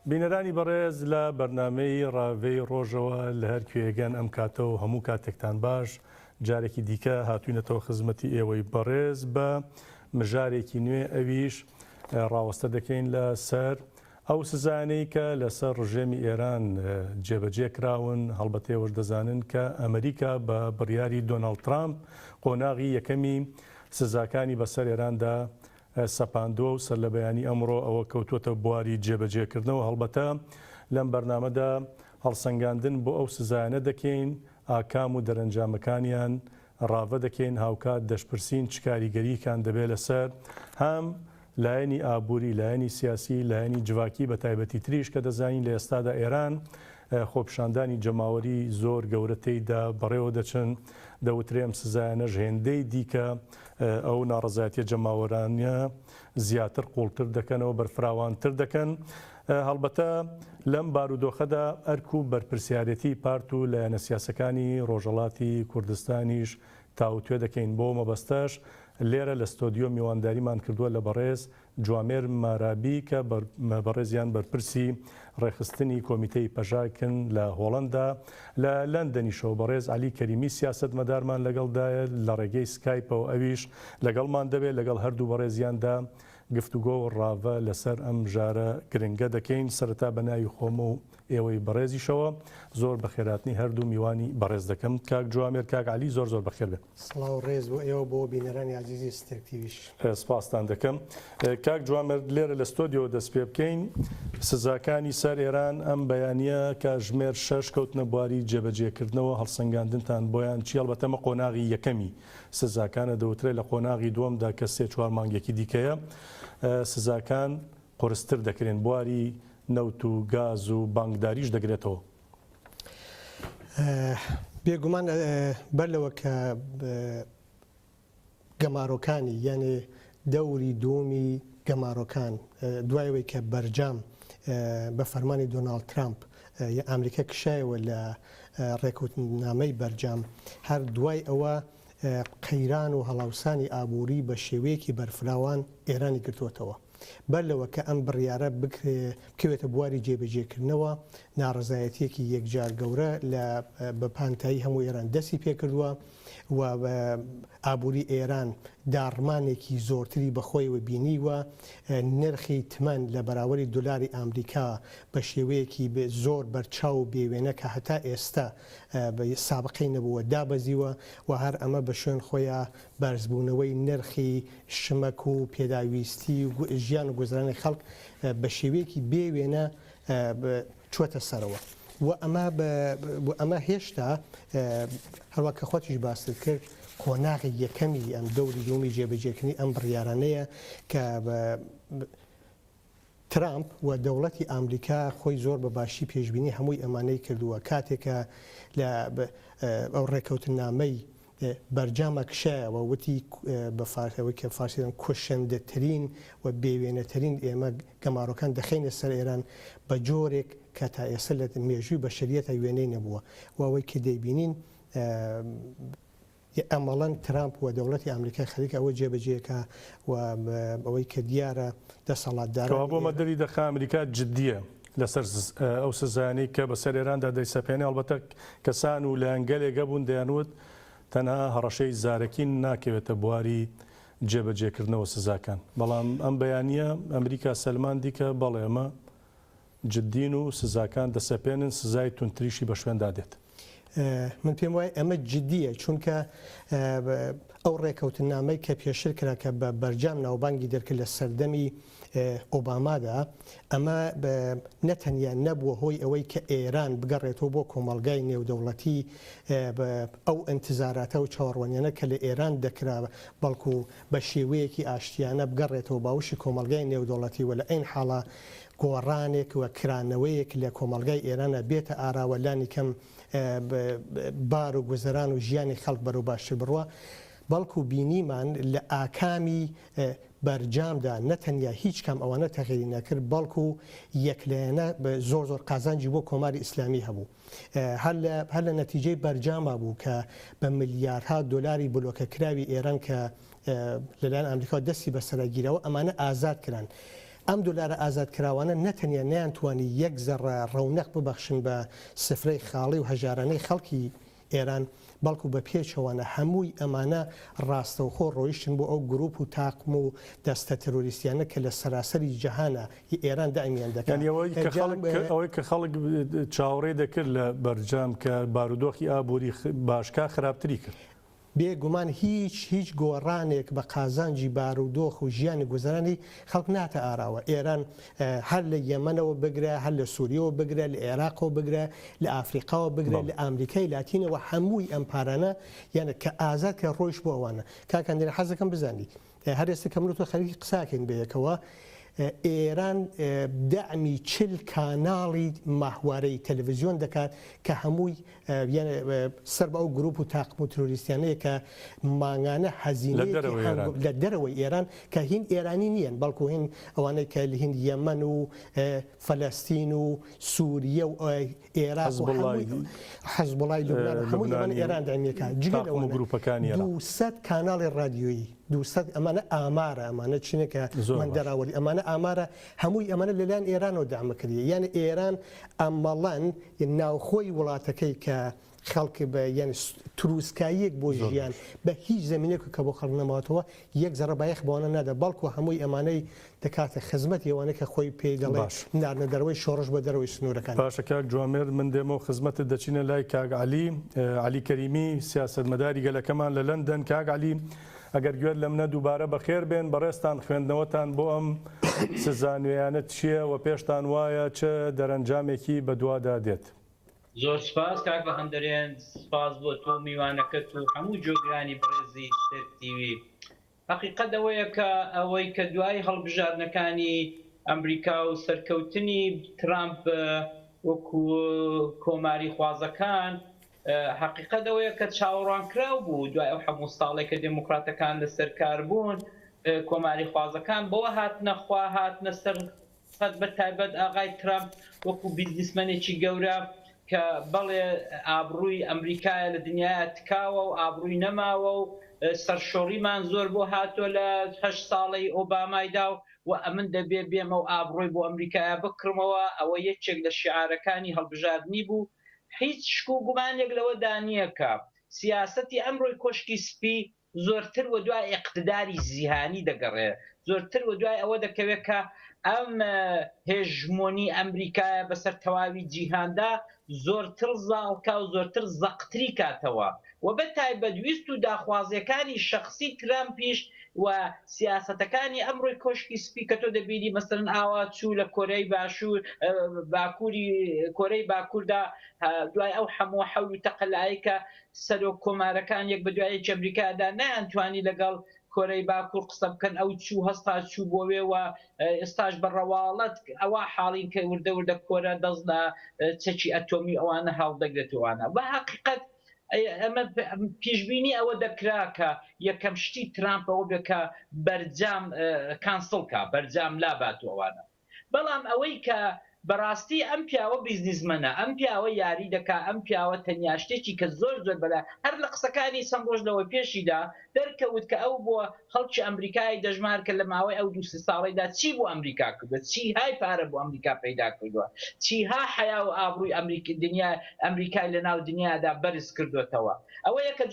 بینەرانی بەڕێز لە بەرنامەی ڕاوێی ڕۆژەوە لە هەر کوێگەن ئەم کاتەوە هەموو کاتێکتان باش جارێکی دیکە هاتوینەتەوە خزمەتی ئێوەی بەڕێز بە مژارێکی نوێ ئەویش ڕاوەستە دەکەین لە سەر ئەو سزانەی کە لەسەر ڕژێمی ئێران جێبەجێ کراون هەڵبەتێ ئێوەش دەزانن کە ئەمریکا بە بڕیاری دۆناڵد ترامپ قۆناغی یەکەمی سزاکانی بەسەر ئێراندا سەپاندووە و سەر لە بەیانی ئەمڕۆ ئەوە کەوتوتە بواری جێبەجێکردنەوە هەڵبەتە لەم بەرنامەدا هەڵسەنگاندن بۆ ئەو سزایانە دەکەین ئاکام و دەرەنجامەکانیان ڕاوە دەکەین هاوکات دەشپرسین چ کاریگەریکان دەبێت لەسەر هەم لایەنی ئابووری لایەنی سیاسی لایەنی جوواکی بە تایبەتی تریش کە دەزانین لە ئێستادا ئێران خۆپشاندانی جەماوەری زۆر گەورە تێیدا بەڕێوە دەچن دەوترێم سزایانەش هێندەی دیکە ئەو ناڕزایەتیە جەماوەرانە زیاتر قوڵتر دەکەنەوە بەرفراوانتر دەکەن هەڵبەتە لەم بارودۆخەدا ئەرک و بەرپرسیارەتی پارت و لایەنە سیاسەکانی ڕۆژهەڵاتی کوردستانیش تاوتوێ دەکەین بۆ مەبەستەش لێرە لە ستۆدیۆ میوانداریمان کردووە لە بەڕێز جوامێر مارابی کە بەڕێزیان بەرپرسی ڕێخستنی کۆمیتەی پەژاکن لە هۆڵەندا لە لەندەنیشەوە بەڕێز علی کەریمی سیاست مەدارمان لەگەڵدایە لە ڕێگەی سکایپەوە ئەویش لەگەڵمان دەبێت لەگەڵ هەردوو بەڕێزیاندا گفتوگۆ و ڕاوە لەسەر ئەم ژارە گرنگە دەکەین سەرەتا بە ناوی خۆم و ئێوەی بەڕێزیشەوە زۆر بەخێراتنی هەردوو میوانی بەڕێز دەکەم کاک جوامێر کاک علی زۆر زۆر بەخێر بێت. سڵاو ڕێز بۆ ئێوە بۆ بینەرانی عزیزی ستێکتیویش سپاستان دەکەم. کاک جوامێر لێرە لە ستۆدیۆ دەست پێ بکەین سزاکانی سەر ئێران ئەم بەیانیە کە ژمێر 6 کەوتنە بواری جێبەجێکردنەوە هەڵسەنگاندنتان بۆیان چی هەڵبەتەمە قۆناغی یەکەمی سزاکانە دەوترێت لە قۆناغی دووەمدا کە 3-4 مانگێکی دیکەیە سزاکان قورستر دەکرێن بواری نەوت و گاز و بانکداریش دەگرێتەوە. بێگومان بەر لەوە کە گەمارۆکانی یعنی دەوری دووەمی گەمارۆکان دوایەوەی کە بەرجام بە فەرمانی دۆناڵد ترامپ ئەمریکا کشایەوە لە ڕێکوتنامەی بەرجام هەر دوای ئەوە قەیران و هەڵاوسانی ئابووری بە شێوەیەکی بەرفراوان ئێرانی گرتووەتەوە. بەر لەوە کە ئەم بڕیارە بکەوێتە بواری جێبەجێکردنەوە ناڕزایەتیەکی یەکجار گەورە لە بەپانتایی هەموو ئێران دەستی پێکردووە و ئابووری ئێران داڕمانێکی زۆرتری بەخۆیەوە بینیوە نرخی تمەن لە بەراوەری دۆلاری ئامریکا بە شێوەیەکی زۆر بەرچاو و بێوێنە کە هەتا ئێستا سابقەی نەبووە دابەزیوە و هەر ئەمە بە شوێن خۆیان بەرزبوونەوەی نرخی شمەک و پێداویستی و ژیان و گوزرانی خەڵک بە شێوەیەکی بێوێنە چوەتە سەرەوە و ئەمە هێشتا هەروە کە خۆتیش باست کرد قۆناغی یەکەمی ئەم دەوری دووەمی جێبەجێکردنی ئەم بڕیارانەیە کە ترامپ و دەوڵەتی ئامریکا خۆی زۆر بە باشی پێشببینی هەمووی ئەمانەی کردووە کاتێکە لە ئەو ڕێکەوتنامەی بەرجامە کشایەوە وتی بە فارسەوەی کە فارسیان کوشندەترین و بێوێنەترین ئێمە گەمارۆکان دەخینە سەر ئێران بە جۆرێک کە تا ئێستا لە مێژووی بەشەریەتە وێنەی نەبووە و ئەوەی کە دەیبینین ئەمەڵەن ترامپ و دەوڵەتی ئەمریکای خەریک ئەوە جێبەجێکە و ئەوەی کە دیارە دەسەڵاتداران بۆ مەدەری دەخە ئەمریکا جددیە لەسەر ئەو سزانەی کە بەسەر ئێراندا دەیسەپێنێ هەڵبەتە کەسان و لایەنگەلێکە بوون دەیانوت تەنها هەڕەشەی زارەکین ناکەوێتە بواری جێبەجێکردنەوە سزاکان بەڵام ئەم بەیانیە ئەمریکا سەلمان دیکە بەڵێ ئەمە جددین و سزاکان دەسەپێنن سزای تونتریشی بە شوێندا دێت. من پێم وایە ئەمە جددیە چونکە ئەو ڕێکەوتنامەی کە پێشتر کرا کە بە بەرجام ناوبانگی دەرکرد لە سەردەمی ئۆبامادا ئەمە نەتەنیا نەبووە هۆی ئەوەی کە ئێران بگەڕێتەوە بۆ کۆمەلگای نێودەوڵەتی ئەو ئەنتزاراتە و چاوەڕوانیانە کە لە ئێران دەکرا بەڵکو بە شێوەیەکی ئاشتیانە بگەڕێتەوە باوشی کۆمەلگای نێودەوڵەتی و لە ئەین حاڵە گۆڕانێک و کرانەوەیەک لە کۆمەلگای ئێرانە بێتە ئاراوەلانی کەم بار و گوزەران و ژیانی خەڵک بەرەو باشتر بڕوە بەڵکو بینیمان لە ئاکامی بەرجامدا نەتەنیا هیچ کام ئەوانە تەغیری نەکرد بەڵکو یەکلایەنە زۆر زۆر قازانجی بۆ کۆماری ئیسلامی هەبوو هەر لە نەتیجەی بەرجامە بوو کە بە ملیاردها دۆلاری بلۆکە کراوی ئێران کە لەلایەن ئەمریکا دەستی بەسەرگیرەوە ئەمانە ئازاد کران ئەم دولارە ئازادکراوانە نەتەنیا نیانتوانی یەک زەڕە ڕەونەق ببەخشن بە سفرەی خاڵی و هەژارانەی خەڵکی ئێران، بەڵکو بە پێچەوانە هەمووی ئەمانە ڕاستەوخۆ ڕۆیشتن بۆ ئەو گروپ و تاقم و دەستە تەرۆریستیانە کە لە سەراسەری جەهانە ئێران دائمیان دەکەن. ئەوەی کە خەڵک چاوەڕێ دەکرد لە بەرجام کە بارودۆخی ئابووری باشکا خراپتری کرد. بێگومان هیچ گۆڕانێک بە قازانجی بارودۆخ و ژیانی گوزەرانی خەڵک ناتە ئاراوە. ئێران هەر لە یەمەنەوە بگرە، هەر لە سووریەوە بگرە، لە عێراقەوە بگرە، لە ئافریقاوە بگرە، لە ئامریکای لاتینەوە هەمووی ئەم پارانە یانە کە ئازاد کە ڕۆیش بۆ ئەوانە. کاکەندێنە حەزەکەم بزانی هەر ئێستا کە منۆ تۆ خەریکی قساکەین بەیەکەوە، ئێران دەعمی 40 کاناڵی ماهوارەی تەلەڤیزیۆن دەکات کە هەمووی سەر بە ئەو گروپ و تاقم و ترۆریستیانەیە کە ماگانە هەزینەی لە دەرەوەی ئێران کە هین ئێرانی نییەن، بەڵکو هین ئەوانەی کە لە هین یەمەن و فەلەستین و سووریە و ئێراق و حەزبوڵای لوبنان هەمووی ئێران دامیەکە جگەر ئەوە گروپەکانی 200 کاناڵی رادیۆیی 200 ئەمانە ئامارە، ئەمانە چینەکە من دەراوەری ئەمانە ئامارە هەمووی ئەمانە لەلایەن ئێرانەوە دامەکردی. یعنی ئێران ئەمەڵەن ناوخۆی وڵاتەکەی کە خەڵکی بە یعنی تروسکاییەک بۆ ژیان بە هیچ زمینێک کە بۆ خەڵک نەماتەوە یەک زەڕە بایەخ بۆنە نەدا، بەڵکو هەمووی ئەمانەی دەکاتە خزمەت ئێوانە کە خۆی پێی دەڵێ نارنە دەرەوەی شۆڕش بە دەرەوەی سنوورەکان. باشە کاک جوامێر، من دێمەوە خزمەتت دەچینە لای کاک علی کەریمی سیاسەتمەداری گەلەکەمان لە لەندەن. کاک علی، ئەگەر گوێت لە منە دووبارە بەخێر بێن، بەڕێستان خوێندنەوەتان بۆ ئەم سزانوێیانە چییە و پێشتان وایە چه دەرەنجامێکی بەدوادا دێت؟ زۆر سپاس کاک بە هەندەرێن، سپاس بۆ تۆ میوانەکەت و هەموو جۆگرانی بەڕێزی سەرتیوی. حقیقەت ئەوەیە کە ئەوەی کە دوای هەڵبژاردنەکانی ئەمریکا و سەرکەوتنی ترامپ وەکو کۆماری خوازەکان، حقیقەت ئەوەیە کە چاوەڕوانکراو بوو دوای ئەو هەموو ساڵێک کە دموکراتەکان لەسەر کار بوون، کۆماری خوازەکان بەوە هاتنەخوا هاتنە سەر خەت بە تایبەت ئاغای ترامپ وەکو بیزنسمەنێکی گەورە کە بەڵێ ئابڕووی ئەمریکایە لە دنیاە تکاوە و ئابڕووی نەماوە و سەرشۆڕیمان زۆر بۆ هاتووە لە 8 ساڵی ئۆبامایدا و ئەمن دەبێ بێمە و ئابڕۆی بۆ ئەمریکایە بکڕمەوە. ئەوە یەکێک لە شیعارەکانی هەڵبژاردننی بوو. هیچ شک و گومانێک لەوە دانیەکە سیاسەتی ئەمڕۆی کۆشکی سپی زۆرتر و دوای اقتداری زیهانی دەگەڕێ، زۆرتر و دوای ئەوە دەکەوێت کە ئەم هێژمۆنی ئەمریکایە بەسەر تەواوی جیهاندا زۆرتر زاڵکە و زۆرتر زەقتری کاتەوە و بە تایبەتویست و داخوازیەکانی شخصی ترامپیش و سیاسەتەکانی ئەمڕۆی کۆشکی سپی کە تۆ دەبینی مەسەرەن ئاوا چوو لە کۆرەی باشوور باکووری کۆرەی باکووردا دوای ئەو هەموو حەول و تەقەلایی کە سەرۆک کۆمارەکان یەک بە دوایەکی ئەمریکادا نەیانتوانی لەگەڵ کۆرەی باکوور قسە بکەن، ئەو چوو هەستا چوو بۆوێ و ئێستاش بە ڕەواڵەت ئەوە حاڵین کە وردە وردە کۆرە دەست لە چەکی ئەتۆمی ئەوانە هەڵدەگرێتوانە. بە حقیقەت ئەمە پیشبینی ئەوە دەکراکە یەکەم شتی ترامپ ئەوە بێکە بەرجام کانسڵکە بەرجام لاباتوەوانە. بەڵام ئەوەی کە بەڕاستی ئەم پیاوە بیزنسمەنە، ئەم پیاوە یاری دەکا، ئەم پیاوە تەنیا شتێکی کە زۆر بەلا هەر لە قسەکانی چەند ڕۆژنەوە پێشیدا دەرکەوت کە ئەو بۆ خەڵکی ئەمریکای دەژمار کە لە ماوەی ئەو 2 ساڵیدا چی بۆ ئەمریکا کردووە، چی های پارە بۆ ئەمریکا پەیدا کردووە، چیها حیا و ئابڕووی دنیا ئەمریکای لە ناو دنیادا بەرز کردوێتەوە. ئەوەیە کە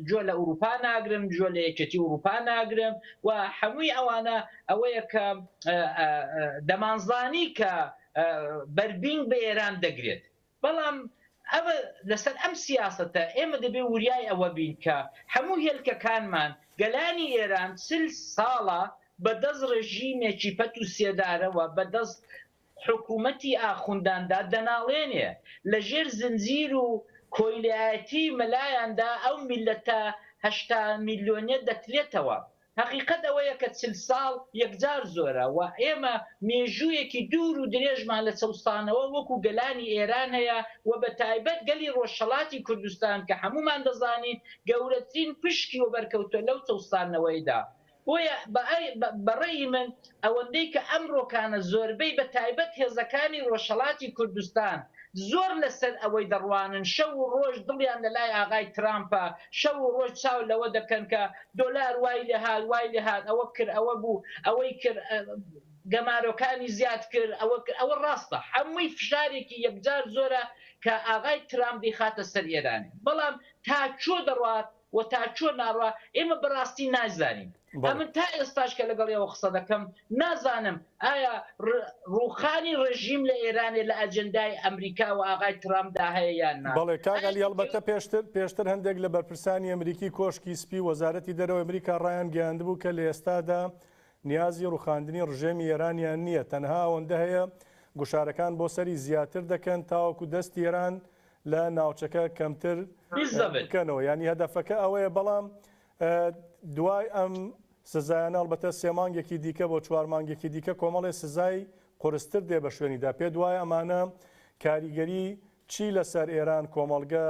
جۆ لە ئوروپا ناگرم، جۆ لە یەکێتی ئوروپا ناگرم و هەمووی ئەوانە ئەوەیە کە دەمانزانی کە بەربینگ بە ئێران دەگرێت. بەڵام ئەوە لەسەر ئەم سیاسەتە ئێمە دەبێ وریای ئەوە بین کە هەموو هێلکەکانمان گەلانی ئێران 40 ساڵە بەدەست ڕێژیمێکی پەت و سێدارەوە بەدەست حکوومەتی ئاخونداندا دەناڵێنێ، لە ژێر زنجیر و کۆیلایەتی مەلایاندا ئەو میلەتە 80 میلیۆنیە دەکرێتەوە. حقیقەت ئەوەیە کە 40 ساڵ یەکجار زۆرە و ئێمە مێژوویەکی دوور و درێژمان لە چەوستانەوە وەکو گەلانی ئێران هەیە و بە تایبەت گەلی ڕۆژهەڵاتی کوردستان کە هەمومان دەزانین گەورەترین پشکی و بەرکەوتە لەو چەوستانەوەیدا. بۆیە بەڕێی من ئەوەندەی کە ئەمڕۆکانە زۆربەی بە تایبەت هێزەکانی ڕۆژهەڵاتی کوردستان زۆر لەسەر ئەوەی دەڕوانن شەو و ڕۆژ دڵیان لە لای ئاغای ترامپە شەو و ڕۆژ چاو لەوە دەکەن کە دۆلار وای لێهات وای لێهات ئەوە کرد ئەوە بوو ئەوەی کرد گەمارۆکانی زیاد کرد ئەوە ڕاستە هەمووی فشارێکی یەکجار زۆرە کە ئاغای ترامپ دەیخاتە سەر ئێرانی بەڵام تا چۆ دەڕات و تا چۆ ناڕوا ئێمە بەڕاستی نازانین ئەمن تا ئێستاش کە لەگەڵ ئێوە قسە دەکەم نازانم ئایا ڕووخانی ڕژیم لە ئێرانێ لە ئەجەندای ئەمریکا و ئاغای ترامپدا هەیە یان نا بەڵێ کاگەلی هەڵبەتە پێشتر هەندێک لە بەرپرسانی ئەمریکی کۆشکی سپی وەزارەتی دەرەوە ئەمریکا ڕایان گەیاندبوو کە لە ئێستادا نیازی ڕووخاندنی ڕژێمی ئێرانیان نییە تەنها ئەوەندە هەیە گوشارەکان بۆ سەری زیاتر دەکەن تاوەکو دەستی ئێران لە ناوچەکە کەمتر بکەنەوە ینی هەدەفەکە ئەوەیە بەڵام دوای ئەم سزایانە ئەڵبەتە 3 مانگێکی دیکە بۆ 4 مانگێکی دیکە کۆمەڵی سزای قورستر دێ بە شوێنیدا پێ دوای ئەمانە کاریگەری چی لەسەر ئێران کۆمەڵگە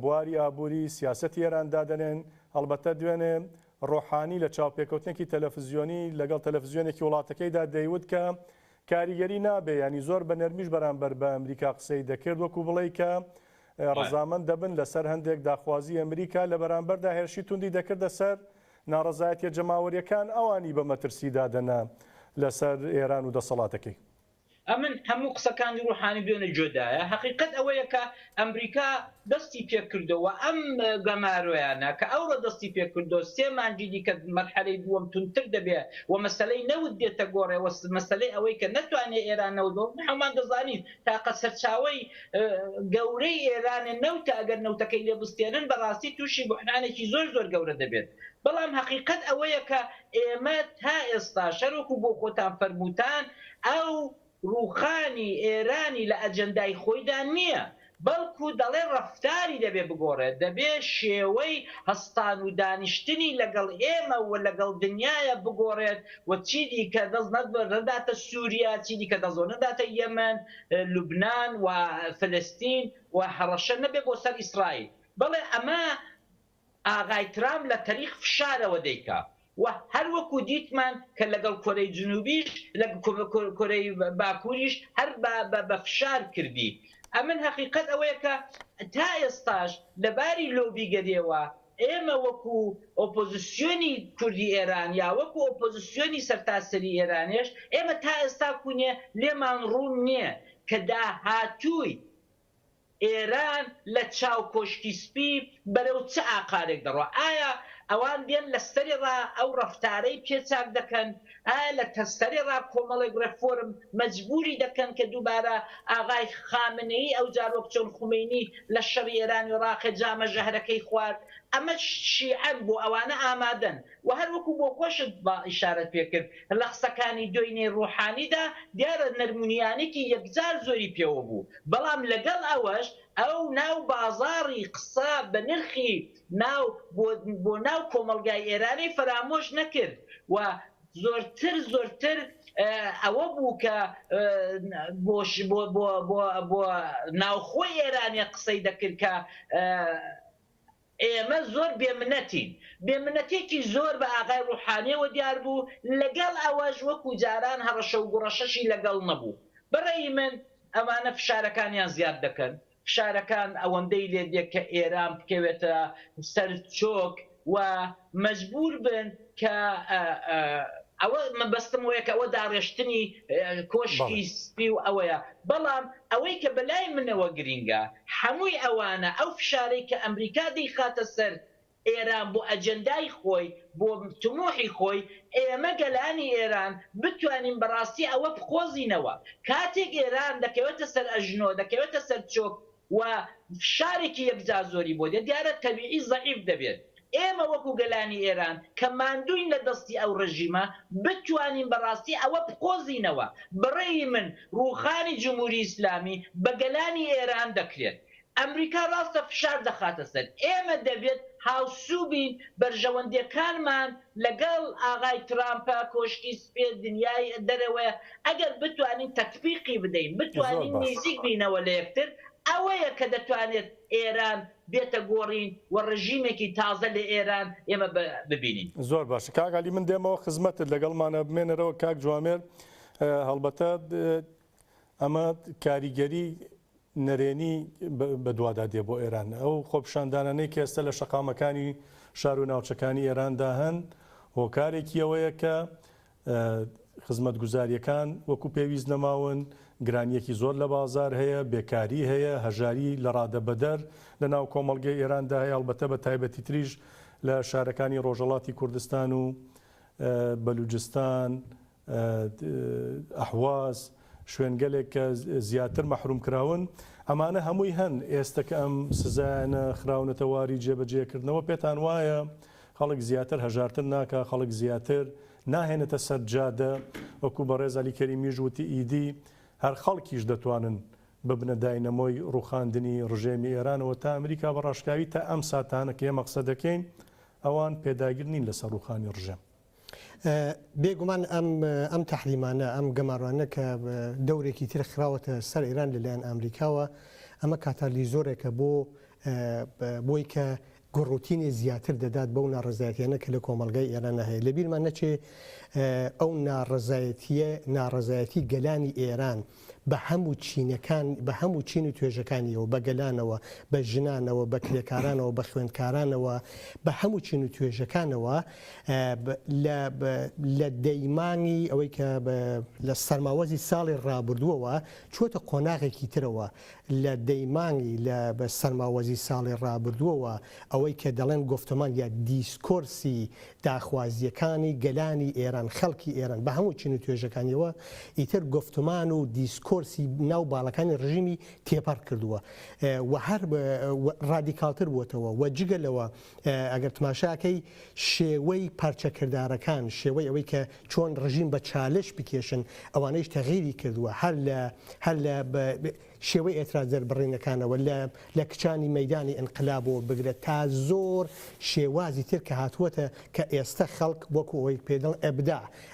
بواری ئابووری سیاسەتی ئێران دادەنێن هەڵبەتە دوێنێ ڕۆحانی لە چاوپێکەوتنێکی تەلەڤیزیۆنی لەگەڵ تەلەڤیزیۆنێکی وڵاتەکەیدا دەیوت کە کاریگەری نابێ ینی زۆر بە نەرمیش بەرامبەر بە ئەمریکا قسەی دەکرد وەکو بڵێ کە ڕەزامەند دەبن لەسەر هەندێک داخوازی ئەمریکا لە بەرامبەردا هێرشی توندی دەکردە سەر ناڕەزایەتیە جەماوەریەکان ئەوانی بە مەترسی دادەنا لەسەر ئێران و دەسەڵاتەکەی ئەمن هەموو قسەکانی ڕوحانی بێنە جۆدایە حقیقت ئەوەیە کە ئەمریکا دەستی پێکردەوە ئەم گەمارۆیانە کە ئەوڕە دەستی پێکردەوە 3 مانگی دیکە مەرحەلەی دووەم تونتر دەبێت و مەسەلەی نەوت دێتە گۆڕێ مەسەلەی ئەوەی کە نەتوانێت ئێرانەوە هەمان دەزانین تاقە سەرچاوی گەورەی ئێرانە نەوتە ئەگەر نەوتەکەی لێ بستێنن بەڕاستی تووشی بوحنانێکی زۆر گەورە دەبێت بەڵام حقیقت ئەوەیە کە ئێمە تا ئێستا شەرۆک و بۆ خۆتان فەرمووتان ئەو ڕووخانی ئێرانی لە ئەجەندای خۆیدا نییە بەڵکو دەڵێ ڕەفتاری دەبێ بگۆڕێت دەبێ شێوەی هەستان و دانیشتنی لەگەڵ ئێمە و لەگەڵ دنیاە بگۆڕێت و چی دیکە دەست نەداتە سووریا چی دیکە دەزۆ نەداتە یەمەن لوبنان و فلستین و هەڕەشە نەبێ بۆ سەر ئیسرائیل بەڵێ ئەمە ئاغای ترامپ لە تەریخ فشارەوە دەیکا و هەر وەکو دیتمان کە لەگەڵ کۆرەی جنوبیش لە کۆرەی باکووریش هەر بە فشار کردی ئەمن حقیقت ئەوەیە کە تا ئێستاش لەباری لۆبیگەرێەوە ئێمە وەکو ئۆپۆزیسیۆنی کوردی ئێران یا وەکو ئۆپۆزیسیۆنی سەرتاسەری ئێرانێش ئێمە تا ئێستا کوونێ لێمان ڕوون نییە کە داهاتووی ئێران لە چاو کۆشکی سپی بەرەو چ ئاقارێک دەڕۆ ئایا ئەوان دێن لە سەری ڕا ئەو ڕەفتارەی پێچاک دەکەن ئایا لە تەستەری ڕا کۆمەڵێک ڕێفۆرم مەجبوری دەکەن کە دووبارە ئاغای خامنەیی ئەو جارۆک چۆن خومینی لە شەڕی ئێرانی و ڕاقی جامە ژەهرەکەی خوارد ئەمە شیعەت بۆ ئەوانە ئامادەن و هەر وەکو بۆ خۆشت بە ئیشارەت پێکرد لە قسەکانی دوێنێ ڕوحانیدا دیارە نەرمونیانێکی یەکجار زۆری پێوە بوو بەڵام لەگەڵ ئەوەش ئەو ناو بازاڕی قسە بە نرخی بۆ ناو کۆمەلگای ئێرانی فرامۆش نەکرد و زۆرتر ئەوە بوو کە بۆ ناوخۆی ئێرانی قسەی دەکرد کە ئێمە زۆر بێمنەتێکی زۆر بە ئاغای ڕوحانیەوە دیار بوو لەگەڵ ئەوەش وەکو جاران هەڕەشە و گوڕەشەشی لەگەڵ نەبوو بەڕێی من ئەمانە فشارەکانیان زیاد دەکەن فشارەکان ئەوەندەی لێ دێت کە ئێران بکەوێتە سەرچۆک و مەجبور بن کە ئەوە مەبەستم وەیە کە ئەوە داڕێشتنی کۆشکی سپی و ئەوەیە بەڵام ئەوەی کە بەلای منەوە گرینگە هەمووی ئەوانە ئەو فشارەی کە ئەمریکا دەیخاتە سەر ئێران بۆ ئەجەندای خۆی بۆ تموحی خۆی ئێمە گەلانی ئێران بتوانین بەڕاستی ئەوە بخۆزینەوە کاتێک ئێران دەکەوێتە سەر ئەژنۆ دەکەوێتە سەر چۆک و فشارێکی یەکجار زۆری بۆ دێت دیارە تەبیعی زەعیف دەبێت ئێمە وەکو گەلانی ئێران کە ماندووین لە دەستی ئەو ڕژیمە بتوانین بەڕاستی ئەوە بخۆزینەوە بڕێی من ڕووخانی جمهوری ئیسلامی بە گەلانی ئێران دەکرێت ئەمریکا ڕاستە فشار دەخاتە سەر ئێمە دەبێت هاوسوبین بەرژەوەندیەکانمان لەگەڵ ئاغای ترامپە کۆشکی سپێ دنیای دەرەوەیە ئەگەر بتوانین تەطبیقی بدەین بتوانین نزیک بینەوە لە یەکتر ئەوەیە کە دەتوانێت ئێران بێتە گۆڕین و ڕژیمێکی تازە لە ئێران ئێمە ببینین زۆر باشە کاگالی من دێمەوە خزمەتت لەگەڵمانە بمێنەرەوە کاک جوامێر هەڵبەتە ئەمە کاریگەری نەرێنی بە دوادا دێ بۆ ئێران ئەو خۆپشاندانانەی کە ئێستا لە شەقامەکانی شار و ناوچەکانی ئێراندا هەن هۆکارێکی ئەوەیە کە خزمەت گوزاریەکان وەکو پێویست نەماون گرانیەکی زۆر لە بازار هەیە بێکاری هەیە هەژاری لە ڕادەبەدەر لە ناو کۆمەڵگەی ئێراندا هەیە ئەڵبەتە بە تایبەتی تریش لە شارەکانی ڕۆژهەڵاتی کوردستان و بەلوجستان ئەحواز شوێنگەلێک کە زیاتر مەحروم کراون ئەمانە هەمووی هەن ئێستا کە ئەم سزایانە خراونەتە واری جێبەجێکردنەوە پێتان وایە خەڵک زیاتر هەژارتر ناکە خەڵک زیاتر ناهێنێتە سەر جادە وەکو بەڕێز عەلی کەریمیش وتی ئیدی هەر خەڵکیش دەتوانن ببنە داینەمۆی ڕوخاندنی ڕژێمی ئێرانەوە تا ئەمریکا بە ڕاشکاوی تا ئەم ساتانە کە ئێمە قسە دەکەین ئەوان پێداگیر نین لەسەر ڕوخانی ڕژێم. بێگومان ئەم تحریمانە ئەم گەماڕوانە کە دەورێکی تر خراوەتە سەر ئێران لەلایەن ئەمریکاوە ئەمە کاتالیزۆرێکە بۆی کە گڕوتینی زیاتر دەدات بەو ناڕزایەتیانە کە لە کۆمەڵگەی ئێرانە هەیە لە بیرمان نەچێ ئەو ناڕزایەتی گەلانی ئێران بە هەموو چینەکان بە هەموو چین و توێژەکانیەوە بە گەلانەوە بە ژنانەوە بە کرێکارانەوە بە خوێندکارانەوە بە هەموو چین و توێژەکانەوە لە دەیمانی ئەوەی کە لە سەرماوەزی ساڵی ڕابردووەوە چۆتە قۆناغێکی ترەوە لە دەیمانی بە سەرماوەزی ساڵی ڕابردووەوە ئەوەی کە دەڵێن گفتمان یا دیسکۆرسی داخوازیەکانی گەلانی ئێران خەڵکی ئێران بە هەموو چین و توێژەکانیەوە ئیتر گفتمان و دیسکۆرسی ناو باڵەکانی ڕژیمی تێپەڕ کردووە و هەر ڕادیکالتر بووتەوە و جگەلەوە ئەگەر تماشاکەی شێوەی پارچەکردارەکان شێوەی ئەوەی کە چۆن ڕژیم بە چالش بکێشن ئەوانەیش تەغیری کردووە هەر لە شێوەی ئێترازەر بڕینەکانەوە لە کچانی مەیدانی ئینقلابەوە بگرێت تا زۆر شێوازی تر کە هاتووەتە کە ئێستا خەڵک وەکو ئەوەی پێدڵ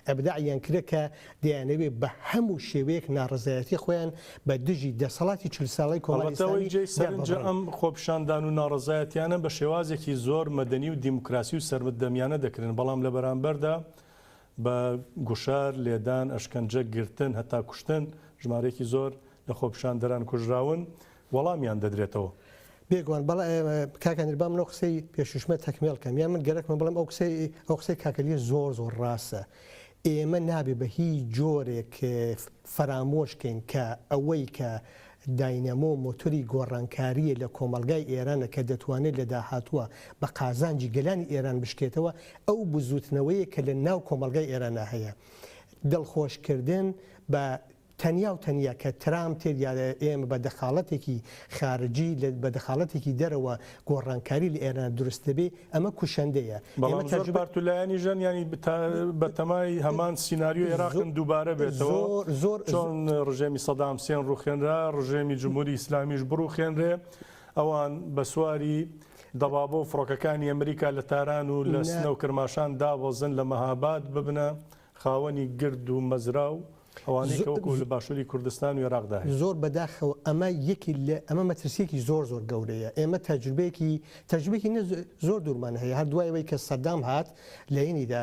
ئەبداعیان کرێ کە دەیانەوێت بە هەموو شێوەیەک ناڕزایەتی خۆیان بە دژی دەسەڵاتی 40 ساڵی کۆمەڵی سەرنج ئەم خۆپشاندان و ناڕزایەتیانە بە شێوازێکی زۆر مەدەنی و دیموکراسی و سەرمەدەمیانە دەکرێن بەڵام لە بەرامبەردا بە گوشار لێدان ئەشکەنجە گرتن هەتا کوشتن ژمارەیەکی زۆر لە خۆپشاندەران کوژراون وەڵامیان دەدرێتەوە. بێگوان کاکەنیر بام نەو قسەی پێشوشمە تەکمیلکەم یان من گەرەکمە بڵم ئەو قسەی کاکەلیە زۆر ڕاستە. ئێمە نابێ بە هیچ جۆرێک فەرامۆشکەین کە ئەوەی کە داینەمۆ مۆتۆری گۆڕانکاریە لە کۆمەلگای ئێرانە کە دەتوانێت لە داهاتووە بە قازانجی گەلانی ئێران بشکێتەوە ئەو بزوتنەوەیە کە لە ناو کۆمەلگای ئێرانە هەیە. دڵخۆشکردن بە تەنیا و تەنیا کە ترامپ تێریاە ئێمە بە دەخاڵەتێکی خارجی بە دەخاڵەتێکی دەرەوە گۆڕانکاری لە ئێران دروستە بێ ئەمە کوشەندەیە. زۆر پارتولایانی ژەن ینی بە تەمای هەمان سینناریۆ عێراقن دووبارە بێتەوە زۆر چۆن ڕژێمی سەدام حوسێن ڕوخێنرا ڕژێمی جمهوری ئیسلامیش بڕوخێنرێ ئەوان بە سواری دەبابە و فڕۆکەکانی ئەمریکا لە تاران و لە سنە و کرماشان دابۆزن لە مەهاباد ببنە خاوەنی گرد و مەزرا و ئەوانەی کەوەکو لە باشووری کوردستان و عێراقدا زۆر بەداخەوە ئەمە یەکی ئەمە مەترسیەکی زۆر گەورەیە. ئێمە تەجروبێکی زۆر دوورمان هەیە هەر دوایەوەی کە سەدام هات لە عینیدا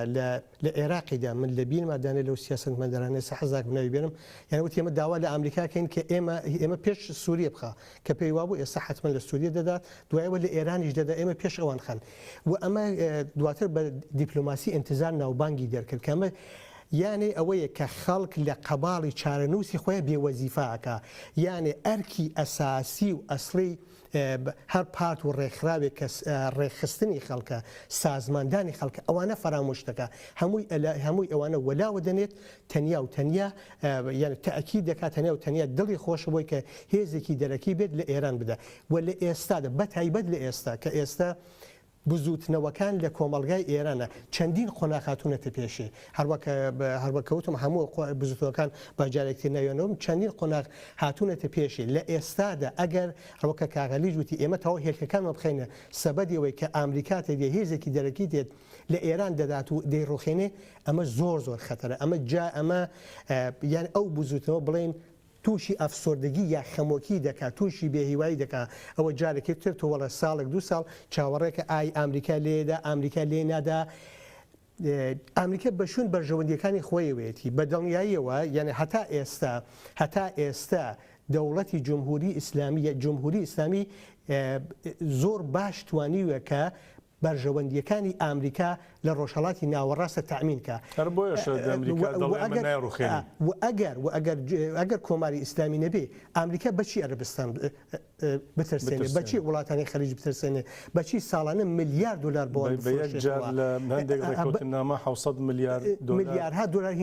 لە عێراقیدا من لە بیرمادانێ لەو سیاسەتمەدارانەی سەحەزاک بناوی بێنم یانوت ئێمە داوا لە ئەمریکاکەین کە ئێمە پێش سووریە بخە کە پێی وابوو ئێستا حتمما لە سووریە دەدات دوایەوە لە ئێرانیش دەدا ئێمە پێش ئەوان خەن و ئەمە دواتر بە دیپلۆماسی ئینتزار ناوبانگی دەرکرد کە ئەمە یانێ ئەوەیە کە خەڵک لە قەباڵی چارەنووسی خۆیان بێوەزیفاکە یانێ ئەرکی ئەساسی و ئەسڵی هەر پارت و ڕێکخراوێک کە ڕێکخستنی خەڵکە سازماندانی خەڵکە ئەوانە فەرامۆشتەکە هەمووی ئەوانە وەلاوە دەنێت تەنیا و تەنیا یان تەئەکی دەکات تەنیا و تەنیا دڵی خۆشەوەی کە هێزێکی دەرەکی بێت لە ئێران بدە و لە ئێستادا بەتایبەت لە ئێستا کە ئێستا بزوتنەوەکان لە کۆمەلگای ئێرانە چەندین قۆناغاتونەتە پێشێ هەروەکەوتم هەموو بزوتنەوەکان باجارێکتر ناوێنەوەم چەندین قۆناغ هاتوونەتە پێشێ لە ئێستادا ئەگەر ڕۆکە کاغەلیژ وتی ئێمە تەواو هێلکەکانمە بخەینە سەبەدی ئەوەی کە ئامریکاتە دێ هێزێکی دەرەکی دێت لە ئێران دەدات و دەیڕۆخێنێ ئەمە زۆر خەتەرە ئەمە یان ئەو بزوتنەوە بڵێن تووشی ئەفسۆردگی یا خەمۆکی دەکات تووشی بێهیوایی دەکات ئەوە جارێکی تر تۆ وەڵە ساڵێک دو ساڵ چاوەڕێکە ئای ئەمریکا لێدا ئەمریکا لێ نادا ئەمریکا بەشون بەرژەوەندیەکانی خۆیەوێتی بە دڵنیاییەوە یعنی هەتا ئێستا دەوڵەتی جمهوری ئیسلامی زۆر باش توانیوە کە بەرژەوەندیەکانی ئامریکا لە ڕۆژهەڵاتی ناوەڕاستە تامینکە ئەگەر کۆماری ئیسلامی نەبێ ئامریکا بەچی عەرەبستان بترسێنێ بەچی وڵاتانی خەلیج بترسێنێ بەچی ساڵانە ملیار دلار بۆ ملیارها دلار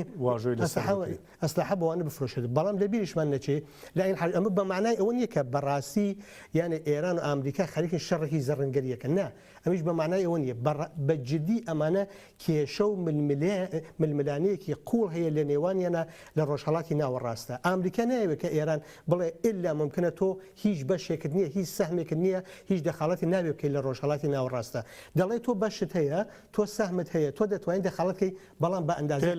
ئەسلحە بۆوانە بفرۆشێت بەڵام لە بیریشمان نەچێ لە این ئەمە بە معنای ئەوە نییە کە بەڕاستی یانە ئێران و ئامریکا خەریکی شەڕێکی زەڕەنگەریەکە نا ئەمیش بە معنای ئەوە نیە بەجددی ئەمانە کێشە و ململانەیەکی قوڵ هەیە لە نێوانیانە لە ڕۆژهەڵاتی ناوەڕاستە ئامریکا نایەوێت کە ئێران بڵێ ئللا ممکنە تۆ هیچ بەشێکت نییە هیچ سەهمێکت نییە هیچ دەخاڵەتی نابێت بکەیت لە ڕۆژهەڵاتی ناوەڕاستە دەڵێ تۆ بەشت هەیە تۆ سەهمت هەیە تۆ دەتوانین دەخاڵەتکەی بەڵام بە ئەندازەی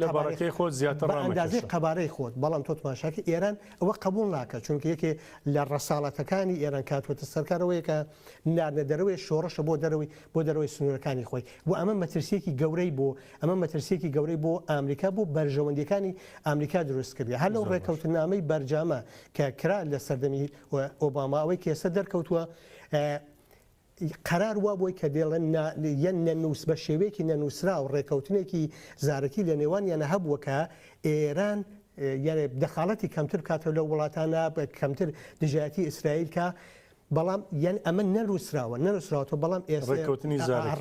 قەبارەی خۆت بەڵام تۆ تماشاکە ئێران ئەوە قبول ناکە چونکە یەکێ لە ڕەساڵەتەکانی ئێران کاتوەتە سەرکارەوەیە کە ناردەدەرەوەی شۆڕەشە بۆ دەرەوەی سنوورەکانی خۆی و ئەمە مەترسیەکی گەورەی بۆ ئامریکا بۆ بەرژەوەندیەکانی ئامریکا دروست کردی هەر لەو ڕێکەوتنامەی بەرجامە کە کرا لە سەردەمی ئۆباماوەی کێسە دەرکەوتووە قرار وا بۆی کە دێڵێن یەن نەنووس بە شێوەیەکی نەنووسرا و ڕێکەوتنێکی زارەکی لە نێوانیانە هەبووە کە ئێران یعنی دەخاڵەتی کەمتر کاتەوە لە وڵاتانە کەمتر دژایەتی ئیسرائیل کە بەڵام یان ئەمە نەنووسراوەتەوە بەڵام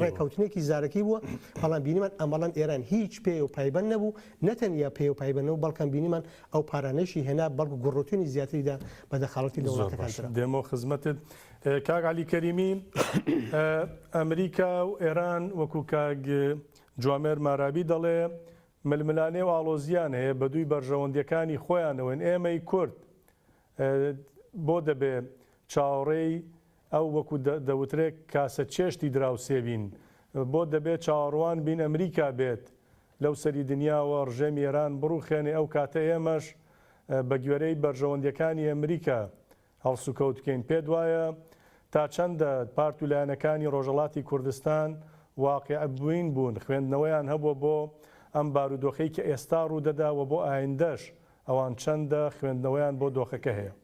ڕێکەوتنێکی زارەکی بووە بەڵام بینیمان ئەمەڵەن ئێران هیچ پێ و پایبەند نەبوو نەتەنیا پێ و پایبەنەوە بەڵکەم بینیمان ئەو پارانەشی هێنا بەڵکو گوڕوتنی زیاتریدا بە دەخاڵەتی دەوڵەتەکان دێمە خزمەتت کاک عەلی کەریمی ئەمریکا و ئێران وەکو کاک جوامێر مارابی دەڵێ ململانێ و ئاڵۆزیان هەیە بە دووی بەرژەوەندیەکانی خۆیانەوەن ئێمەی کورد بۆ دەبێ چاوەڕێی ئەو وەکو دەوترێت کاسە چێشتی دراوسێبین بۆ دەبێت چاوەڕوان بین ئەمریکا بێت لەو سەری دنیاوە ڕژێمی ئێران بڕوخێنێ ئەو کاتە ئێمەش بە گوێرەی بەرژەوەندیەکانی ئەمریکا هەڵسوکەوت بکەین پێ وایە تا چەندە پارت و لایەنەکانی ڕۆژهەڵاتی کوردستان واقع بوون خوێندنەوەیان هەبووە بۆ ئەم بارودۆخەی کە ئێستا ڕوودەداوە بۆ ئایندەش ئەوان چەندە خوێندنەوەیان بۆ دۆخەکە هەیە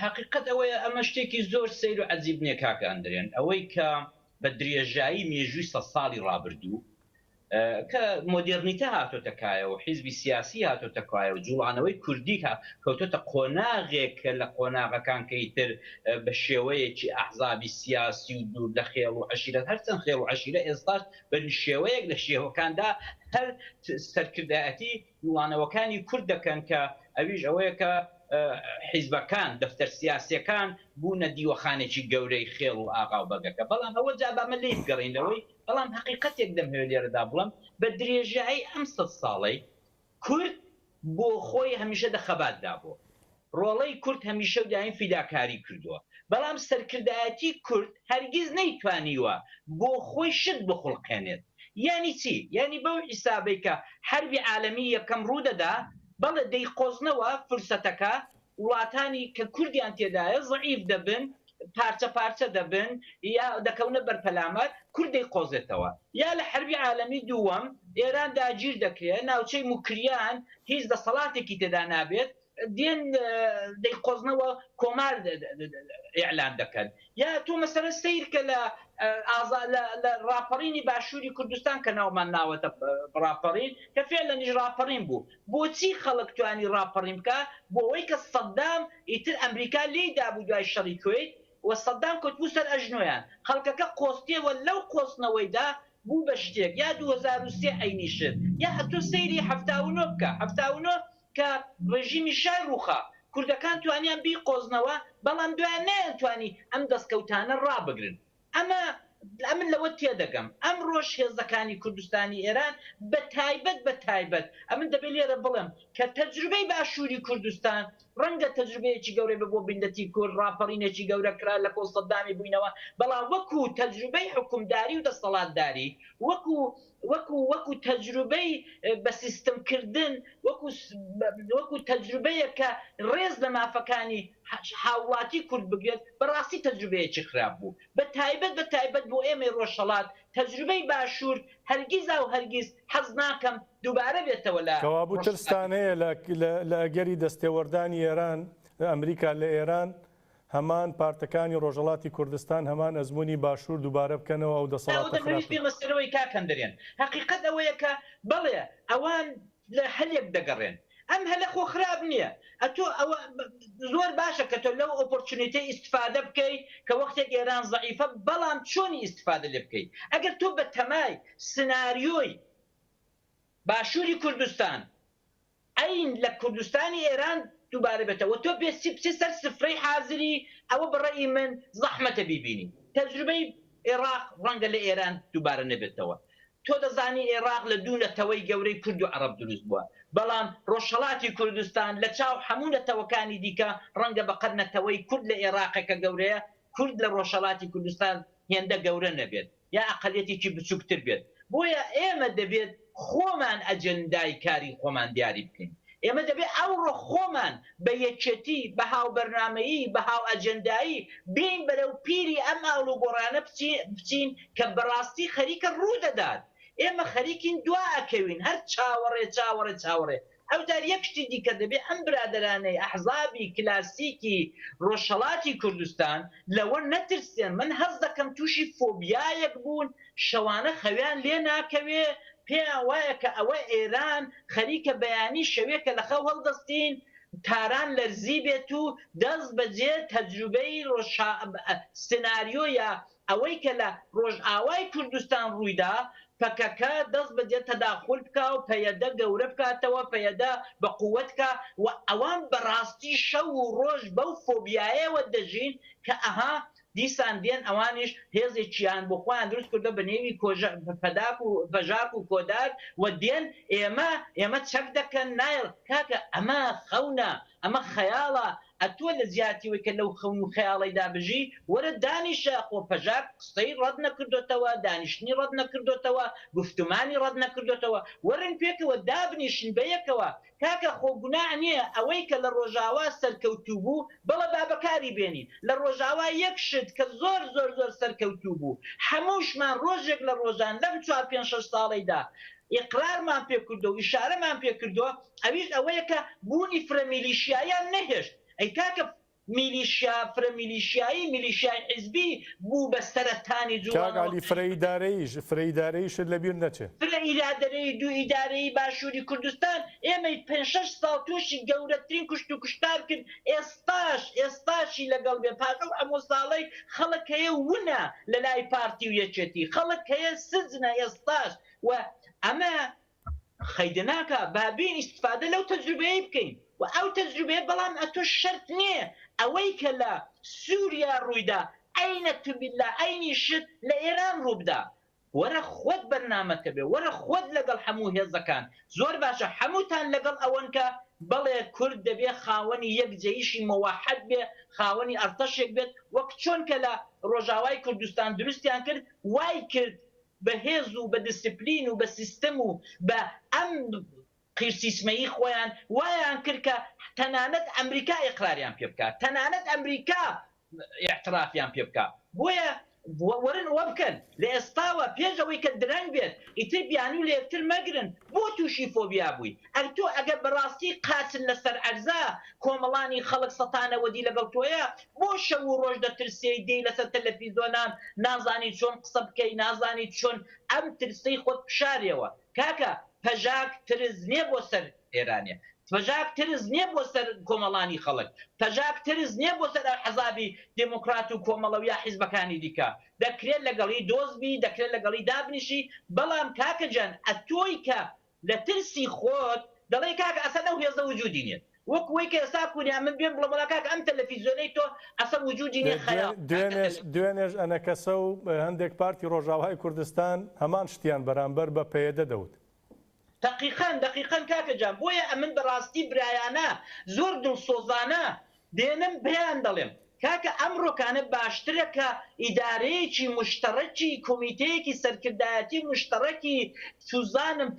حقیقت ئەوەیە ئەمە شتێکی زۆر سەیر و عەجیب نییە کاکە ئەندرێن ئەوەی کە بە درێژایی مێژووی 100 ساڵی ڕابردوو کە مۆدرنیتە هاتۆتەکایە و حیزبی سیاسی هاتۆتەکایە و جوڵانەوەی کوردی کەوتۆتە قۆناغێک لە قۆناغەکان کەیتر بە شێوەیەکی ئەحزابی سیاسی و دوور لە خێڵ و عەشیرەت هەرچەند خێڵ و عەشیرە ئێستاش بە شێوەیەک لە شێوەکاندا هەر سەرکردایەتی وڵانەوەکانی کورد دەکەن کە ئەویش ئەوەیە کە حیزبەکان دەفتەر سیاسیەکان بوونە دیوەخانێکی گەورەی خێڵ و ئاغا و بەگەکە بەڵام ئەوە جا بەمە لێ بگەڕینەوەی بەڵام حقیقەتێک دەمهوێت لێرەدا بڵم بە درێژایی ئەم 100 ساڵەی کورد بۆ خۆی هەمیشە دەخەباتدا بوو ڕۆڵەی کورد هەمیشە و دایم فیداکاری کردووە بەڵام سەرکردایەتی کورد هەرگیز نەیتوانیوە بۆ خۆی شت بخڵقێنێت یعنی چی یعنی بەو حیسابەی کە حربی عالەمی یەکەم ڕوودەدا بەڵێ دەیقۆزنەوە فرسەتەکە وڵاتانی کە کوردیان تێدایە ضعیف دەبن پارچە پارچە دەبن یا دەکەونە بەرپەلامەت کورد دەیقۆزێتەوە یا لە حربی عالەمی دووەم ئێران داگیر دەکرێت ناوچەی موکریان هیچ دەسەڵاتێکی تێدا نابێت دێن دەیقۆزنەوە کۆمار ئیعلان دەکەن یا تۆ مەسەلە سیرکە لە راپەڕینی باشووری کوردستان کە ناومان ناوەتە راپەڕین کە فعلەنیش راپەڕین بوو بۆچی خەڵک توانی راپەڕین بکە بۆ ئەوەی کە سەدام ئیتر ئەمریکا لێی دابوو دوای شەڕی کوێیت و سەدام کەوتبوو سەر ئەژنۆیان خەڵکەکە قۆستیەوە لەو قۆستنەوەیدا بوو بە شتێک یا 2003 ئەینیشت یا هەتۆ سەیری 79 بکە 79 کە ڕێژیمی شای ڕووخا کوردەکان توانیان بی قۆزنەوە بەڵام دوایان نەیانتوانی ئەم دەستکەوتانە ڕابگرن ئەمە من لەوە تێدەگەم ئەم ڕۆژ هێزەکانی کوردستانی ئێران بە تایبەت ئەمن دەبێت لێرە بڵم کە تەجروبەی باشووری کوردستان ڕەنگە تەجروبەیەکی گەورەی بۆ بندەتی کورد ڕاپەڕینێکی گەورە کرا لە کۆڵ سەدامی بووینەوە بەڵام وەکو تەجروبەی حکومداری و دەسەڵاتداری وەکو تەجروبەی بە سیستمکردن وەکو تەجروبەیە کە ڕێز لە مافەکانی هاوڵاتی کورد بگرێت بەڕاستی تەجروبەیەکی خراپ بوو بە تایبەت بۆ ئێمەی ڕۆژهەڵات تەجروبەی باشوور هەرگیز حەز ناکەم دووبارە بێتەوە لە کەوابوو ترستان هەیە لە ئەگەری دەستێوەردانی ئێران ئەمریکا لە ئێران هەمان پارتەکانی ڕۆژهەڵاتی کوردستان هەمان ئەزمموی باشوور دووبارە بکەنەوە ئەو دەسەڵاتەی مەسەرەوەی کاکەندرێن حقیقت ئەوەیە کە بڵێ ئەوان لە هەلێک دەگەڕێن ئەم هەلە خۆ خراپ نییە ئەتۆ ئەوە زۆر باشە کە تۆ لەو ئۆپۆرچونیتەی ئیسفادە بکەیت کە وەختێک ئێران زەعیفە بەڵام چۆنی ئیسفادە لێ بکەیت ئەگەر تۆ بە تەمای سناریۆی باشووری کوردستان ئەین لە کوردستانی ئێران دووبارە بێتەوە تۆ پێ سەر سفرەی حازری ئەوە بەڕێی من زەحمەتە بیبینی تەجروبەی عێراق ڕەنگە لە ئێران دووبارە نەبێتەوە تۆ دەزانی عێراق لە دوو نەتەوەی گەورەی کورد و عەرەب دروست بووە بەڵام ڕۆژهەڵاتی کوردستان لە چاو هەموو نەتەوەکانی دیکە ڕەنگە بەقەد نەتەوەی کورد لە عێراقێکە گەورەیە کورد لە ڕۆژهەڵاتی کوردستان هێندە گەورە نەبێت یا ئەقەلیەتێکی بچووکتر بێت بۆیە ئێمە دەبێت خۆمان ئەجەندای کاری خۆمان دیاری بکەین ئێمە دەبێت ئەوڕۆ خۆمان بە یەکێتی بە هاوبەرنامەیی بە هاو ئەجەندایی بین بەرەو پیری ئەم ئاڵ و گۆڕانە بچین کە بەڕاستی خەریکە ڕوو دەدات ئێمە خەریکین دوا ئەکەوین هەر چاوەڕێ ئەو دار یەکشتی دیکە دەبێت ئەم برادرانەی ئەحزابی کلاسیکی ڕۆژهەڵاتی کوردستان لەوە نەترسێن من هەز دەکەم تووشی فۆبیایەک بوون شەوانە خەویان لێ ناکەوێ پێیان وایە کە ئەوە ئێران خەریکە بەیانی شەوێکە لە خەو هەڵدەستین تاران لەرزی بێت و دەست بەجێ تەجروبەی سناریۆیە ئەوەی کە لە ڕۆژئاوای کوردستان ڕوویدا پەکەکە دەست بەجێ تەداخل بکە و پەیەدە گەورە بکاتەوە پەیەدە بە قووەتکە و ئەوان بەڕاستی شەو و ڕۆژ بەو فۆبیایەوە دەژین کە ئەها دیسان دێن ئەوانیش هێزێکیان بۆ خۆیان دروست کردە بە نێوی پەداک و بەژاک و کۆدار و دێن ئێمە چەک دەکەن نایڵ کاکە ئەمە خەونە ئەمە خەیاڵە ئەتووە لە زیاتیەوەی کە لەو خەون و خەیاڵی دابژی وەرە دانیشە خۆ پەژاک قسەی ڕەت نەکردوێتەوە دانیشتنی ڕەت نەکردوێتەوە گفتمانی ڕەت نەکردوێتەوە وەرن پێکەوە دابنیشن بەیەکەوە کاکە خۆ گوناح نییە ئەوەی کە لە ڕۆژاوا سەرکەوتوو بوو بەڵە بابەکاری بێنین لە ڕۆژاوا یەک شت کە زۆر سەرکەوتوو بوو هەمووشمان ڕۆژێک لە ڕۆژان لەم 4-5-6 ساڵیدا ئیقرارمان پێ کردو و ئیشارەمان پێ کردووە ئەویش ئەوەیە کە بوونی فرەمیلیشیایان نەهێشت ئەی کاکە فرەمیلیشیایی میلیشیای حیزبی بوو بە سەرەتانی جوڵی فرەیدارەییش لەبیر نەچێت ئیدارەی دوو ئیدارەی باشووری کوردستان ئێمەی 5-6 ساڵ تووشی گەورەترین کوشت و کوشتار کرد ئێستاشی لەگەڵ بێ پاشە ئەمە ساڵەی خەڵک هەیە ونە لە لای پارتی و یەکێتی خەڵک هەیە سزنە ئێستاش و ئەمە خەیدەناکە بابین ئیستفادە لەو تەجروبەیە بکەین و ئەو تەجروبەیە بەڵام ئەتۆ شەرت نییە ئەوەی کە لە سووریا ڕوویدا ئەینە توبیلا ئەینی شت لە ئێران ڕووبدا وەرە خۆت بەرنامەکە بێ وەرە خۆت لەگەڵ هەموو هێزەکان زۆر باشە هەمووتان لەگەڵ ئەوەن کە بەڵێ کورد دەبێ خاوەنی یەک جێیشی مەواحەد بێ خاوەنی ئەرتەشێک بێت وەک چۆن کە لە ڕۆژاوای کوردستان دروستیان کرد وای کرد بە هێز و بە دیسپلین و بە سیستەم و بە ئەم قیرسیسمەیی خۆیان وایان کرد کە تەنانەت ئەمریکا ئیقراریان پێ بکات تەنانەت ئەمریکا اعترافیان پێ بکات بۆیە وەرن وە بکەن لە ئێستاوە پێشەوەی کە درەنگ بێت ئیتر بیان و لە یەکتر مەگرن بۆ تووشی فۆبیا بووی ئەگتۆ ئەگەر بەڕاستی قاچن لەسەر عەرزا کۆمەڵانی خەڵک سەتانەوەدی لەگەڵ تۆیە بۆ شەو و ڕۆژ دەترسێ دێی لەسەر تەلەڤیزۆنان نازانی چۆن قسە بکەی نازانی چۆن ئەم ترسەی خۆت بشارێەوە کاکە پەژاک ترس نییە بۆ سەر ئێرانیە پەژاک ترس نییە بۆ سەر کۆمەڵانی خەڵک پەژاک ترس نییە بۆ سەر حەزابی دموکرات و کۆمەڵەوە یا حیزبەکانی دیکە دەکرێت لەگەڵی دۆزبی دەکرێت لەگەڵی دابنیشی بەڵام کاکە جان ئەتۆی کە لە ترسی خۆت دەڵێ کاکە ئەسەر ئەو هێزە وجودی نیە وەکوەی کە ئێستا کوریا من بێن بڵە بەڵا کاکە ئەم تەلەڤیزیۆنەی تۆ ئەسەر وجودی نیە خەیاڵ دوێنێژ ئەنە کەسە و هەندێک پارتی ڕۆژاوای کوردستان هەمان شتیان بەرامبەر بە پەیەدە دەوت دقیقاً کاکە جان بۆیە ئەمن بەڕاستی برایانە زۆر دڵسۆزانە دێنم بەیان دەڵێم کاکە ئەم ڕۆکانە باشترە کە ئیدارەیەکی مشتەڕەکی کۆمیتەیەکی سەرکردایەتی مشتەڕەکی سوزانم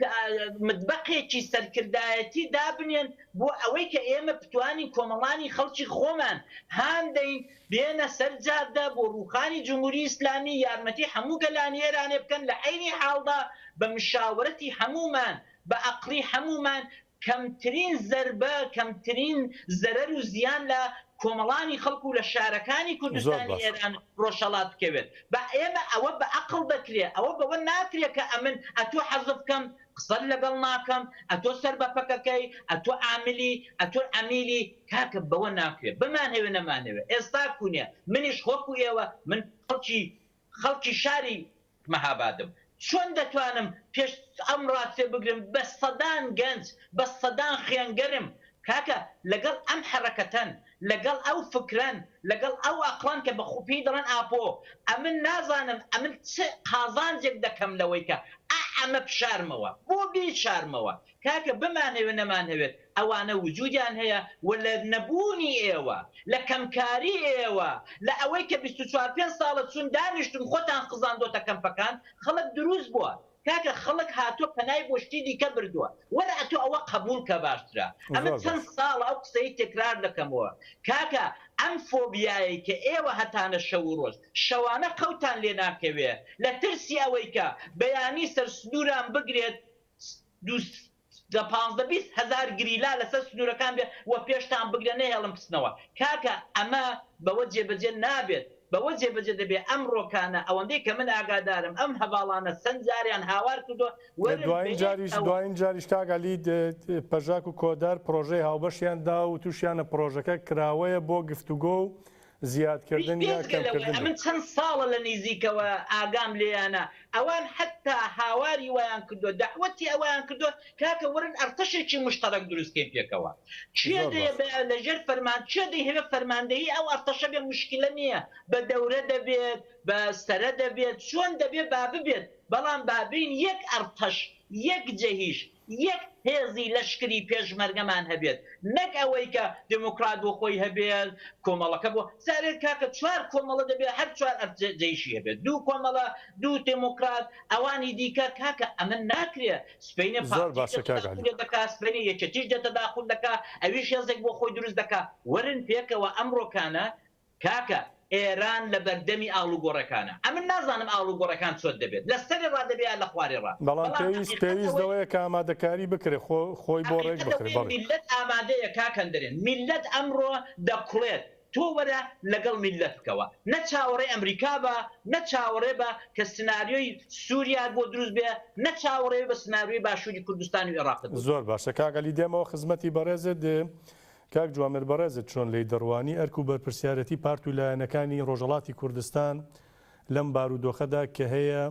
متبەقێکی سەرکردایەتی دابنێن بۆ ئەوەی کە ئێمە بتوانین کۆمەڵانی خەڵکی خۆمان هاندەین بێنە سەر جادە بۆ ڕووخانی جمهوری ئیسلامی یارمەتی هەموو گەلانی ئێرانێ بکەن لە عەینی حاڵدا بە مشاورەتی هەمومان بە عەقلی هەمومان کەمترین زەربە کەمترین زەرەر و زیان لە کۆمەڵانی خەڵکو و لە شارەکانی کوردستانی ئێران ڕۆژهەڵات بکەوێت بە ئێمە ئەوە بە عەقڵ دەکرێت ئەوە بەوە ناکرێت کە ئەمن ئەتۆ حەزف بکەم قسەت لەگەڵ ناکەم ئەتۆ سەر بە پەکەکەی ئەتۆ عاملی ئەتۆ ئەمیلی کاکە بەوە ناکرێت بمانهێوێ نەمانهێوێ ئێستا کوونێ منیش خۆکو ئێوە من خەڵکی شاری مەهابادم چۆن دەتوانم پێش ئەم ڕاستێ بگرم بە سەدان گەنج بە سەدان خوێنگەرم کاکە لەگەڵ ئەم حرەکەتەن لەگەڵ ئەو فکرەن لەگەڵ ئەو ئەقلان کە بە خوپی دەڵێن ئاپۆ ئەمن نازانم ئەمن چ قازانجێک دەکەم لەوەی کە ئەمە بشارمەوە بۆ بیشارمەوە کاکە بمانەوێ نەمانەوێت ئەوانە وجودیان هەیە و لە نەبوونی ئێوە لە کەمکاری ئێوە لە ئەوەی کە 24 ساڵە چون دانیشتن خۆتان قزاندۆتە کەمپەکان خەڵک دروست بووە کاکە خەڵک هاتووە پەنای بۆ شتی دیکە بردووە وەرە ئەتۆ ئەوە قبول کە باشترە ئەمە چەند ساڵ ئەو قسەی تکرار دەکەمەوە کاکە ئەم فۆبیایی کە ئێوە هەتانە شەو و ڕۆژ شەوانە قەوتان لێ ناکەوێ لە ترسی ئەوەی کە بەیانی سەر سنووران بگرێت 15-20 هزار گریلا لەسەر سنوورەکان بێت و پێشتان بگرێ نەهێڵم پسنەوە کاکە ئەمە بەوە جێبەجێ نابێت بەوە جێبەجێ دەبێت ئەم ڕۆکانە ئەوەندەی کە من ئاگادارم ئەم هەواڵانە چەند جاریان هاوار کردو دوایین جاریش کاگەلی پەژاک و کۆدار پرۆژەی هاوبەشیاندا و تووشیانە پرۆژەکە کراوەیە بۆ گفتوگۆ و زیادکردن یا کەمکردن من چەند ساڵە لە نزیکەوە ئاگام لێیانە ئەوان حتا هاواری ویان کردو داوەتی ئەویان کردو کاکە وەرن ئەرتەشێکی مشتەرەک دروستکەین پێکەوە چێ لەژێر فەرمان چێ دەیهێ فەرماندەیی ئەو ئەرتەشە بێ مشکلە نییە بە دەورە دەبێت بە سەرە دەبێت چۆن دەبێت با ببێت بەڵام بابین یەک ئەرتەش یەک جەهیش یەک هێزی لەشکری پێشمەرگەمان هەبێت نەک ئەوەی کە دموکرات بۆ خۆی هەبێت کۆمەڵەکە بۆ سارێت کاکە 4 کۆمەڵە دەبێت هەر 4 جەیشی هەبێت 2 کۆمەڵە 2 دموکرات ئەوانی دیکە کاکە ئەمە ناکرێت سپینە دەکات سپینە یەکەتیش دێتە داخول دەکات ئەویش هێزێک بۆ خۆی دروست دەکات وەرن پێکەوە ئەمڕۆکانە کاکە ئێران لە بەردەمی ئاڵوگۆڕەکانە ئەمن نازانم ئاڵوگۆڕەکان چۆن دەبێت لە سەری ڕادەبێت لە خواری ڕا بەڵام پێویستەوەیە کە ئامادەکاری بکرێ خۆی بۆ ڕێک بکرێت میلەت ئامادەیە کاکەندەرێن میلەت ئەمڕۆ دەکوڵێت تۆ وەرە لەگەڵ میلەت بکەوە نە چاوەڕێ ئەمریکا بە نە چاوەڕێ بە کە سناریۆی سووریا بۆ دروست بێ نە چاوەڕێ بە سناریۆی باشووری کوردستان و عێراق زۆر باشە کاگەلی دێمەوە خزمەتی بەڕێزت کاک جوامر بەڕێزت چۆن لی دەڕوانی ئەرک و بەرپرسیارەتی پارت و لایەنەکانی ڕۆژهەڵاتی کوردستان لەم بارودۆخەدا کە هەیە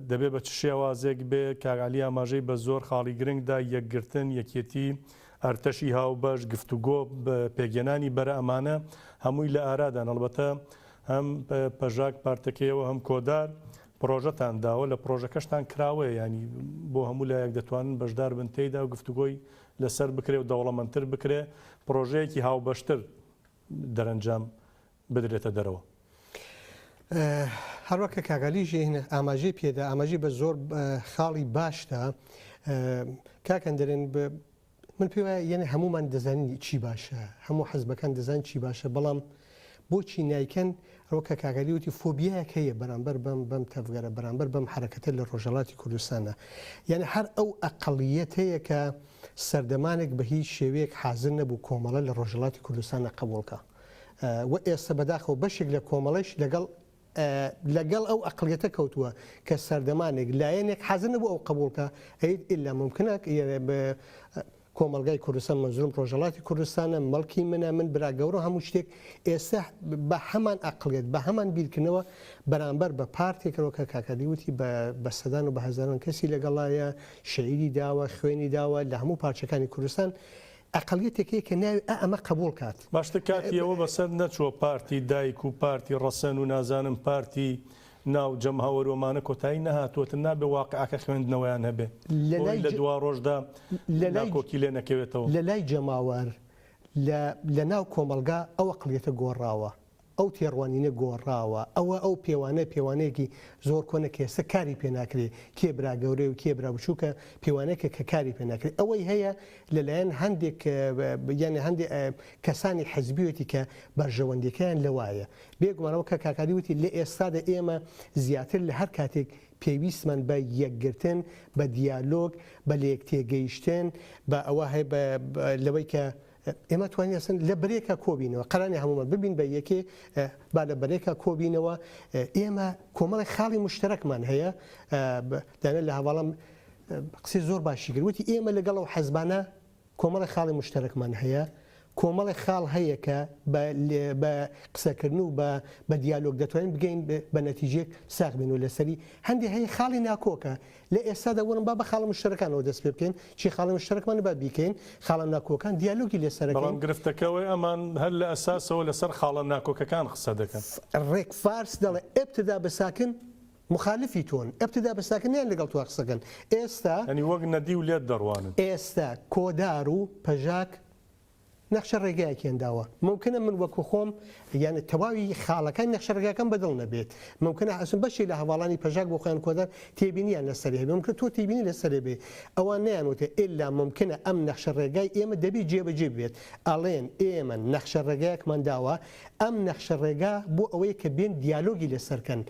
دەبێت بە چ شێوازێک بێ کاگالی ئاماژەی بە زۆر خاڵی گرنگدا یەکگرتن یەکێتی ئەرتەشی هاوبەش گفتوگۆ پێگەێنانی بەرە ئەمانە هەمووی لە ئارادان ئەڵبەتە هەم پەژاک پارتەکەیەوە هەم کۆدار پرۆژەتان داوە لە پرۆژەکەشتان کراوەیە ینی بۆ هەموو لایەک دەتوانن بەشدار بن تێیدا و گفتوگۆی لەسەر بکرێ و دەوڵەمەندتر بکرێ پرۆژەیەکی هاوبەشتر دەرەنجام بدرێتە دەرەوە هەروەکە کاگالیژی ئاماژەی پێدا ئاماژی بە زۆر خاڵی باشدا کاکەندەرێن من پێ وایە یعنی هەمومان دەزانین چی باشە هەموو حەزبەکان دەزان چی باشە بەڵام بۆچی نایکەن ئەوکە کاگالی وتی فۆبیایەک هەیە بەرامبەر بەم تەفگەرە بەرامبەر بەم حرەکەتە لە ڕۆژهەڵاتی کوردستانە یعنی هەر ئەو ئەقەڵیەت هەیە کە سەردەمانێک بە هیچ شێوەیەک حازر نەبوو کۆمەڵە لە ڕۆژهەڵاتی کوردستانە قبولکە و ئێستا بەداخەوە بەشێک لە کۆمەڵەش لەگەڵ ئەو ئەقلیەتە کەوتووە کە سەردەمانێک لایەنێک حازر نەبوو ئەو قبولکە هەیت ئللا ممکنە کۆمەلگای کوردستان منزورم ڕۆژهەڵاتی کوردستانە مەڵکی منە من برا گەورە هەموو شتێک ئێستا بە هەمان ئەقلیت بە هەمان بیرکردنەوە بەرامبەر بە پارتێکەوە کە کاکەلی وتی بە سەدان و بە هەزاران کەسی لەگەڵایە شەعیری داوە خوێنی داوە لە هەموو پارچەکانی کوردستان ئەقلیەتێکی کە ناوی ئەمە قبول کات باشتە کاتیەوە بەسەر نەچوە پارتی دایک و پارتی ڕەسەن و نازانم پارتی ناو جەم هاوەرۆمانە کۆتایی نەهاتووەتە نابێ واقعەکە خوێندنەوەیان هەبێ لە دوا ڕۆژدا کۆکی لێ نەکەوێتەوە لە لای جەماوەر لە ناو کۆمەلگا ئەو ئەقلیەتە گۆڕاوە ئەو تێڕوانینە گۆڕاوە ئەو پێوانەیەکی زۆر کۆنە کێسە کاری پێ ناکرێت کێبرا گەورەی و کێبرا بچووکە پێوانەیەکە کە کاری پێ ناکرێت ئەوەی هەیە لەلایەن هەندێک یانە هەندێک کەسانی حەزبیەتی کە بەرژەوەندەکەیان لەوایە بێگومانەوە کە کاکاری وتی لە ئێستادا ئێمە زیاتر لە هەر کاتێک پێویستمان بە یەکگرتن بە دیالۆگ بە لە یەکتێگەیشتن بە ئەوە هەیە لەوەی کە ئێمە توانین لە بەرێکە کۆبینەوە قەرانی هەمومان ببین بە یەکێ با لە بەرێکە کۆبینەوە ئێمە کۆمەڵی خاڵی مشتەرەکمان هەیە دانێت لە هەواڵم قسەی زۆر باشی گروتی ئێمە لەگەڵ ئەو حەزبانە کۆمەڵی خاڵی مشتەرەکمان هەیە کۆمەڵی خاڵ هەیە کە بە قسەکردن و بە دیالۆگ دەتوانین بگەین بە نەتیجەیەک ساغ بین و لەسەری هەندێک هەیە خاڵی ناکۆکە لە ئێستادا وەرن با بە خاڵە مشتەرەکانەوە دەست پێ بکەین چی خاڵی مشتەرەکمان با بیکەین خاڵە ناکۆکان دیالۆگی لەسەرەکەین بەڵام گرفتەکەەوەی ئەمان هەر لە ئەساسەوە لەسەر خاڵە ناکۆکەکان قسە دەکەن ڕێک فارس دەڵێ ئێبتدا بەساکن مخالفی تۆن ئەبتدا بەساکەیان لەگەڵ تو قسەکەن ئێستا ئەنی وەک نەدی و لێت دەڕوانن ئێستا کۆدار و پەژاک نەخشە ڕێگایەکێنداوە ممکنە من وەکو خۆم یانە تەواوی خاڵەکان نەخشە ڕێگاکەم بەدڵ نەبێت ممکنە ئەسم بەشی لە هەواڵانی پەژاک بۆ خۆیان کۆدار تێبینیان لەسەر هەبێ ممکن تۆ تێبینی لەسەر بێ ئەوان نیانوتێ ئللا ممکنە ئەم نەخشە ڕێگای ئێمە دەبی جێبەجێ بێت ئەڵێن ئێمە نەخشە ڕێگایەکمان داوە ئەم نەخشە ڕێگا بۆ ئەوەیە کە بێن دیالۆگی لەسەرکەن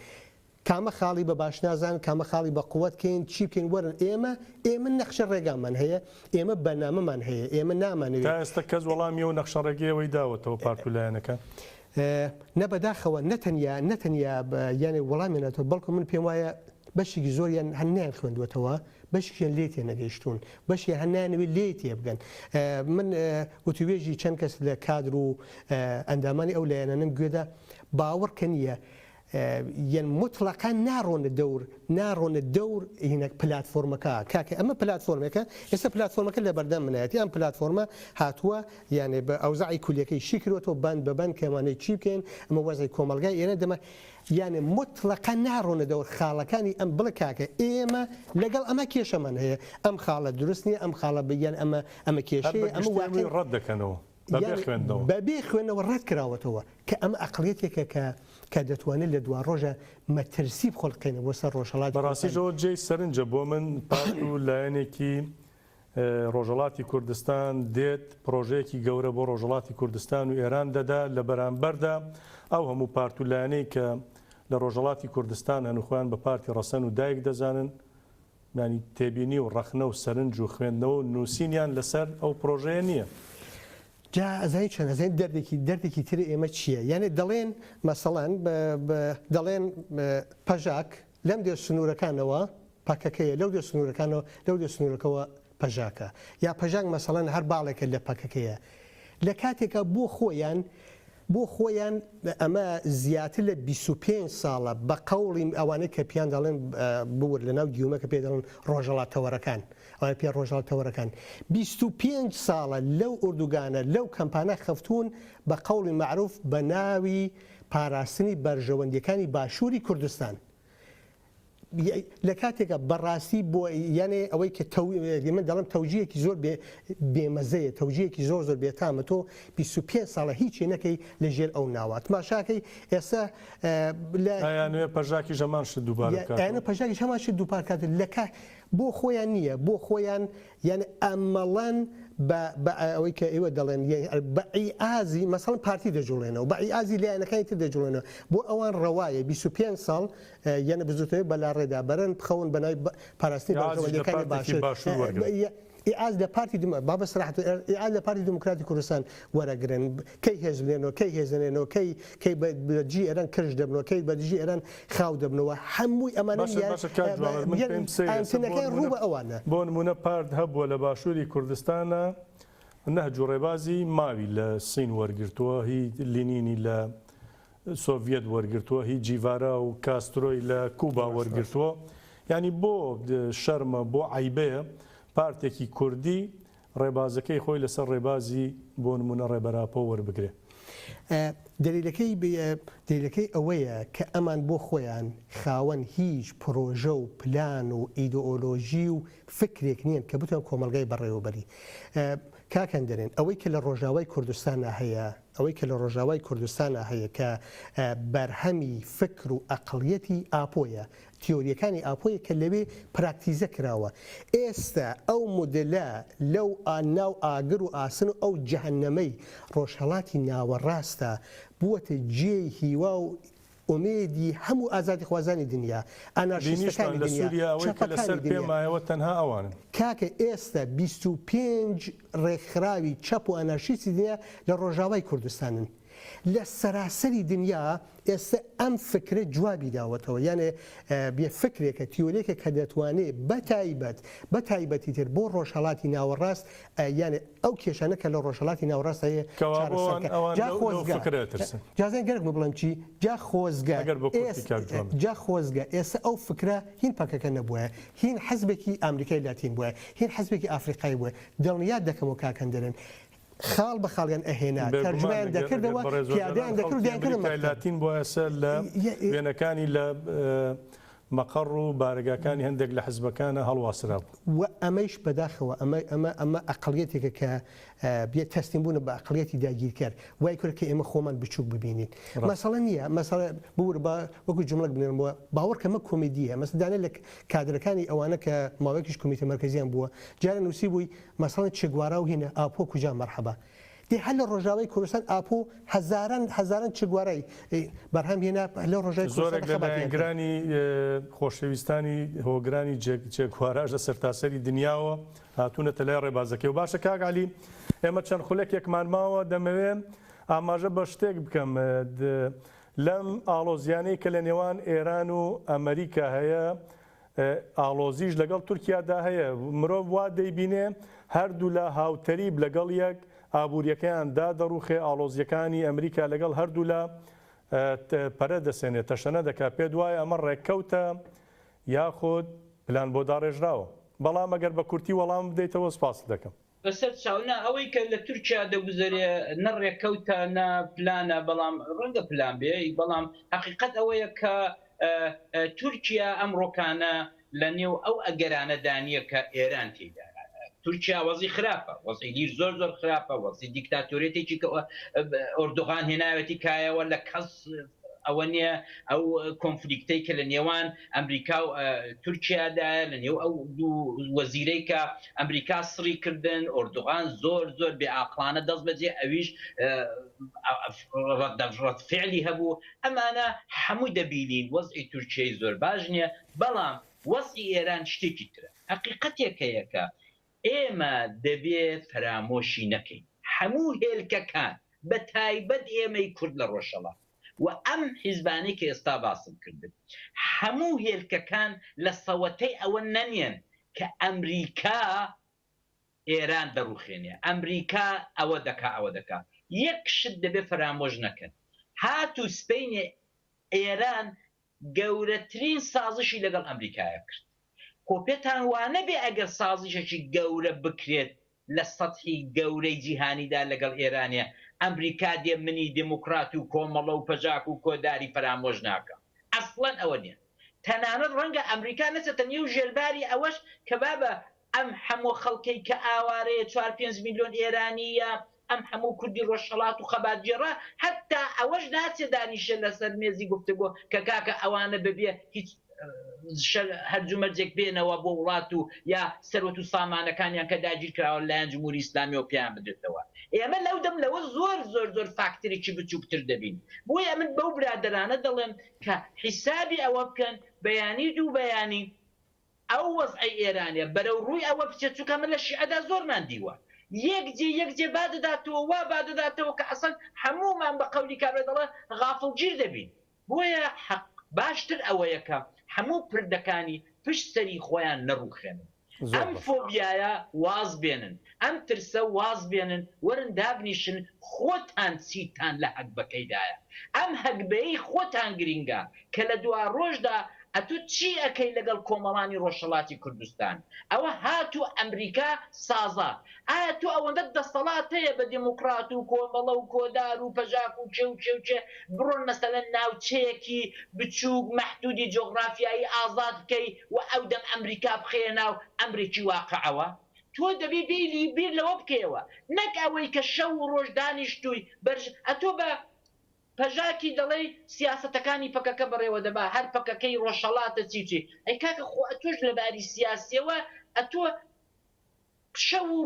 کامە خاڵی بە باش نازان کامە خاڵی بە قووەتکەین چی بکەین وەرن ئێمە نەخشە ڕێگامان هەیە ئێمە بەنامەمان هەیە ئێمە نامانەوێت تا ئێستا کەس وەڵامی و نەخشە ڕێگەیەوەی داوەتەوە پارتولایەنەکە نەبەداخەوە نەتەنیا یانێ وەڵامێنێتەوە بەڵکو من پێم وایە بەشێکی زۆریان هەنیان خوێندوێتەوە بەشیان لێ تێ نەگەیشتون بەشی هەنانەوێت لێ تێ بگەن من وتوێژی چەند کەس لە کادر و ئەندامانی ئەو لایەنانم گوێدا باوەڕکە نییە یان مطلقان ناڕۆنە دەور هینەک پلاتفۆرمەکە کاکە ئەمە پلاتفۆرمەکە ئێستا پلاتفۆرمەکە لە بەردەم منایەتی ئەم پلاتفۆرمە هاتووە یانێ بە ئەوزاعی کولیەکەی شیکرێتەوە بند بەبند کەمانەی چی بکەین ئەمە وەزای کۆمەلگای ئێرە دەمە یانێ مطلقا ناڕۆنە دەور خاڵەکانی ئەم بڵێ کاکە ئێمە لەگەڵ ئەمە کێشەمان هەیە ئەم خاڵە دروست نیە ئەم خاڵە بگیان ئەمە کێشەیە ئەمە واقعی ڕەت دەکەنەوە بەبێ خوێندنەوە ڕەت کراوەتەوە کە ئەمە ئەقڵیەتێکە کە دەتوانێت لە دوا ڕۆژە مەترسی بخۆڵقینە بۆ سەر ڕۆژهڵات بەڕاستیەوە جێی سەرنجە بۆ من پارت و لایەنێکی ڕۆژهڵاتی کوردستان دێت پرۆژەیەکی گەورە بۆ ڕۆژهڵاتی کوردستان و ئێران دەدا لە بەرامبەردا ئەو هەموو پارت و لایەنەی کە لە ڕۆژهڵاتی کوردستان هەنوخۆیان بە پارتی ڕەسەن و دایک دەزانن ینی تێبینی و ڕەخنە و سەرنج و خوێندنەوە و نووسینیان لەسەر ئەو پرۆژەیە نییە. جا ئەزای چەند ئەزای دەردێکی تر ئێمە چییە؟ یعنی دەڵێن مەسەڵەن دەڵێن پەژاک لەم دێ سنوورەکانەوە پاکەکەیە لەو دێ سنوورەکانەوە لەو دێ سنوورەکەەوە پەژاکە یا پەژاک مەسەڵەن هەر باڵێکە لە پاکەکەیە لە کاتێکە بۆ خۆیان ئەمە زیاتر لە 25 ساڵە بە قەوڵی ئەوانەی کە پیان دەڵێن بور لە ناو دیومەکە پێ دەڵێن ڕۆژهڵاتەوەرەکان ئەوان پێ ڕۆژهڵاتەوەرەکان 25 ساڵە لەو ئوردوگانە لەو کەمپانە خەفتون بە قەوڵی معروف بە ناوی پاراستنی بەرژەوەندیەکانی باشووری کوردستان لە کاتێکە بەڕاستی بۆ یانێ ئەوەی کە من دەڵم تەوجیەکی زۆر بێمەزەیە تەوجیەکی زۆر بێتامە تۆ 25 ساڵە هیچی نەکەی لەژێر ئەو ناوات ماشاکەی ئێستا لە پەژاکی ژەمان شت دووبارە پەژاکی هەمان شت دووپارکات لەکە بۆ خۆیان نییە بۆ خۆیان یعنی ئەمەڵەن بە ئەوەی کە ئێوە دەڵێن بەعیئازی مەسەڵەن پارتی دەجوڵێنەوە بەعیئازی لایەنەکانی تر دەجوڵێنەوە بۆ ئەوان ڕەوایە 25 ساڵ یعنی بزوتەوەی بەلا ڕێدا بەرن بخەون بەناوی پاراستنی بەرژەوەندیەکانی باشوور ئیعاز لە پارتی بابە سراحەت ئیعاز لە پارتی دموکراتی کوردستان وەرەگرن کەی هێزبێنەوە کەی هێزنێنەوە کەی بەجی ئێران کرژ دەبنەوە کەی بەدژی ئێران خاو دەبنەوە هەمووی ئەمانەکەی ڕوو بە ئەوانە بۆ نمونە پارت هەبووە لە باشووری کوردستانە نەهج و ڕێبازی ماوی لە سین وەرگرتووە هی لینینی لە سۆڤێت وەرگرتووە هی جیڤارا و کاسترۆی لە کوبا وەرگرتووە ینی بۆ شەرمە بۆ عیبەیە پارتێکی کوردی ڕێبازەکەی خۆی لەسەر ڕێبازی بۆ نمونە ڕێبەراپۆ وەربگرێ دلیلەکەی ئەوەیە کە ئەمان بۆ خۆیان خاوەن هیچ پرۆژە و پلان و ئیدئۆلۆژی و فکرێک نییە کە بتوان کۆمەلگای بەڕێوەبەری کاکەن دەرێن ئەوەی کە لە ڕۆژاوای کوردستانە هەیە ئەوەی کە لە ڕۆژاوای کوردستانە هەیە کە بەرهەمی فکر و ئەقڵیەتی ئاپۆیە تیۆریەکانی ئاپۆیە کە لەوێ پراکتیزە کراوە ئێستا ئەو مدلە لەو ناو ئاگر و ئاسن و ئەو جەهەنەمەی ڕۆژهەڵاتی ناوەڕاستە بووەتە جێی هیوا و ئومێدی هەموو ئازادی خوازانی دنیا ئانارشیستەکانی لە سووریا ئەوەی کە لەسەر پێمایەوە تەنها ئەوانن کاکە ئێستا 25 ڕێکخراوی چەپ و ئەنارشیستی دنیا لە ڕۆژاوای کوردستانن لە سەراسەری دنیا ئێستا ئەم فکرە جوابی داوەتەوە یانێ بێ فکرێکە تیۆرێکە کە دەتوانێت بە تایبەتی تر بۆ ڕۆژهەڵاتی ناوەڕاست یانێ ئەو کێشانە کە لە ڕۆژهەڵاتی ناوەڕاست هەیە جازان گەرم بڵم چی جا خۆزگە ئێستا ئەو فکرە هین پاکەکە نەبووە هین حەزبێکی ئامریکای لاتین بووە هین حەزبێکی ئافریقای بووە دڵنیات دەکەم و کاکەندەرن خاڵ بە خاڵیان ئەهێنا تەرجمەیان دەکردەوە پیادەیان دەکرد دیانکردن لاتین بۆ ئێستا لە وێنەکانی لە مەقڕ و بارگاکانی هەندێک لە حزبەکانە هەڵواسرا بوو و ئەمەش بەداخەوە ئەمە ئەقڵیەتێکە کە بێت تەستیم بوون بە ئەقڵیەتی داگیرکرد وای کرد کە ئێمە خۆمان بچووک ببینین مەسەڵە نییە مەسەڵە بور بە وەکو جملەک بنێنەوە باوەڕکەمە کۆمیدیە مەسەدانە لە کادرەکانی ئەوانە کە ماوەیەکیش کۆمیتە مەرکەزیان بووە جارە نووسی بووی مەسەڵەن چگوارا و هینە ئاپۆ کوجا مەرحەبا دی هەل لە ڕۆژاوای کوردستان ئاپۆ هەزاران چگوارەی بەرهەم هێنا لە ڕۆژای زۆرێک لە لایەنگرانی خۆشەویستانی هۆگرانی جێگوارەش لە سەرتاسەری دنیاوە هاتوونەتە لای ڕێبازەکەی و باشە کاگالی ئێمە چەند خولێکێکمان ماوە دەمەوێت ئاماژە بە شتێک بکەم لەم ئاڵۆزیانەی کە لە نێوان ئێران و ئەمریکا هەیە ئاڵۆزیش لەگەڵ تورکیادا هەیە مرۆڤ وا دەیبینێ هەردوو لە هاوتەریب لەگەڵ یەک ئابوووریەکەیان دادەڕوخێ ئاڵۆزیەکانی ئەمریکا لەگەڵ هەردوو لە پەرە دەسێنێت تەشەنە دەکات پێ دوایە ئەمە ڕێککەوتە یاخود پلان بۆ داڕێژراوە بەڵام ئەگەر بە کورتی وەڵام بدەیتەوە سپاس دەکەم بەسەر چاونا ئەوەی کە لە تورکیا دەگوزارێ نەڕێککەوتە نە پلانە بەڵام ڕەنگە پلان بێ بەڵام حقیقت ئەوەیە کە تورکیا ئەم ڕۆکانە لە نێو ئەو ئەگەرانە دانیە کە ئێران تێدا تورکیا وەزی خراپە وەزی زۆر خراپە وەزی دیکتاتۆرێتێکی کە ئۆردوغان هێناوەتی کایەوە لە کەس ئەوە نییە ئەو کۆنفلیکتەی کە لە نێوان ئەمریکا و تورکیادایە لە نێو ئەو دوو وەزیرەی کە ئەمریکا سڕی کردن ئۆردوغان زۆر بێعاقلانە دەست بەجێ ئەویش ڕەتفعلی هەبوو ئەمانە هەموو دەبینین وەزی تورکیای زۆر باش نییە بەڵام وەزی ئێران شتێکی ترە حقیقەتێکەیەکە ئێمە دەبێت فرامۆشی نەکەین هەموو هێلکەکان بە تایبەت ئێمەی کورد لە ڕۆژهەڵات و ئەم حیزبانەی کە ئێستا باسم کردن هەموو هێلکەکان لە سەوەتەی ئەوە نەنیەن کە ئەمریکا ئێران دەڕوخێنێ ئەمریکا ئەوە دەکا یەک شت دەبێت فرامۆژ نەکەن هاتوو سپەینێ ئێران گەورەترین سازشی لەگەڵ ئەمریکایە کرد کۆپێتان وانە بێ ئەگەر سازشێکی گەورە بکرێت لە سەتحی گەورەی جیهانیدا لەگەڵ ئێرانە ئەمریکا دێ منی دموکرات و کۆمەڵە و پەژاک و کۆداری فرامۆژ ناکە ئەسڵەن ئەوە نییە تەنانەت ڕەنگە ئەمریکا نەچێتە نێو ژێرباری ئەوەش کە بابە ئەم هەموو خەڵکەی کە ئاوارەیە 4-5 میلیۆن ئێرانیە ئەم هەموو کوردی ڕۆژهەڵات و خەباتجێڕە هەتا ئەوەش ناچێ دانیشە لەسەر مێزی گفتگۆ کە کاکە ئەوانە ببێ هیچ هەرجومەرجێک بێنەوە بۆ وڵات و یا سەرۆت و سامانەکانیان کە داگیر کراوە لایەن جمهوری ئیسلامی و پێیان بدرێتەوە ئێمە لەودەم لەوە زۆر فاکتێکی بچووکتر دەبین بۆیە من بەو برادرانە دەڵێم کە حیسابی ئەوە بکەن بەیانی دوو بەیانی ئەو وەزعی ئێرانە بەرەو ڕووی ئەوە بچێت چووکە من لە شیعەدا زۆرمان دیوە یەکجێ بادەداتەوە وا بادەداتەوە کە ئەسڵ هەمومان بە قەولی کابرا دەڵێ غافڵگیر دەبین بۆیە حەق باشتر ئەوەیەکە هەموو پردەکانی پشت سەری خۆیان نەڕووخێنن ئەم فۆبیایە واز بێنن ئەم ترسە واز بێنن وەرن دابنیشن خۆتان چیتان لە هەکبەکەیدایە ئەم هەکبەی خۆتان گرینگە کە لە دوا ڕۆژدا ئەتو چی ئەەکەی لەگەڵ کۆمەڵانی ڕۆژهەڵاتی کوردستان ئەوە هاتوو ئەمریکا سازا ئایا تو ئەوەندە دەسەڵات هەیە بە دموکرات و کۆمەڵە و کۆدار و پەژاک و چێ بڕۆن مەسەلەن ناوچەیەکی بچووک مەحدودی جۆغرافیایی ئازاد بکەی و ئەو دەم ئەمریکا بخێنا و ئەمریکی واقعەوە تۆ دەبێ بیلی بیر لەوە بکەیەوە نەک ئەوەی کە شەو و ڕۆژ دانیشتووی ئەتۆ بە پەژاکی دەڵێ سیاسەتەکانی پەکەکە بەڕێوە دەبا هەر پەکەکەی ڕۆژهەڵاتە چیچی ئەی کاکە خۆ ئەتۆش لەباری سیاسیەوە ئەتۆ شەو و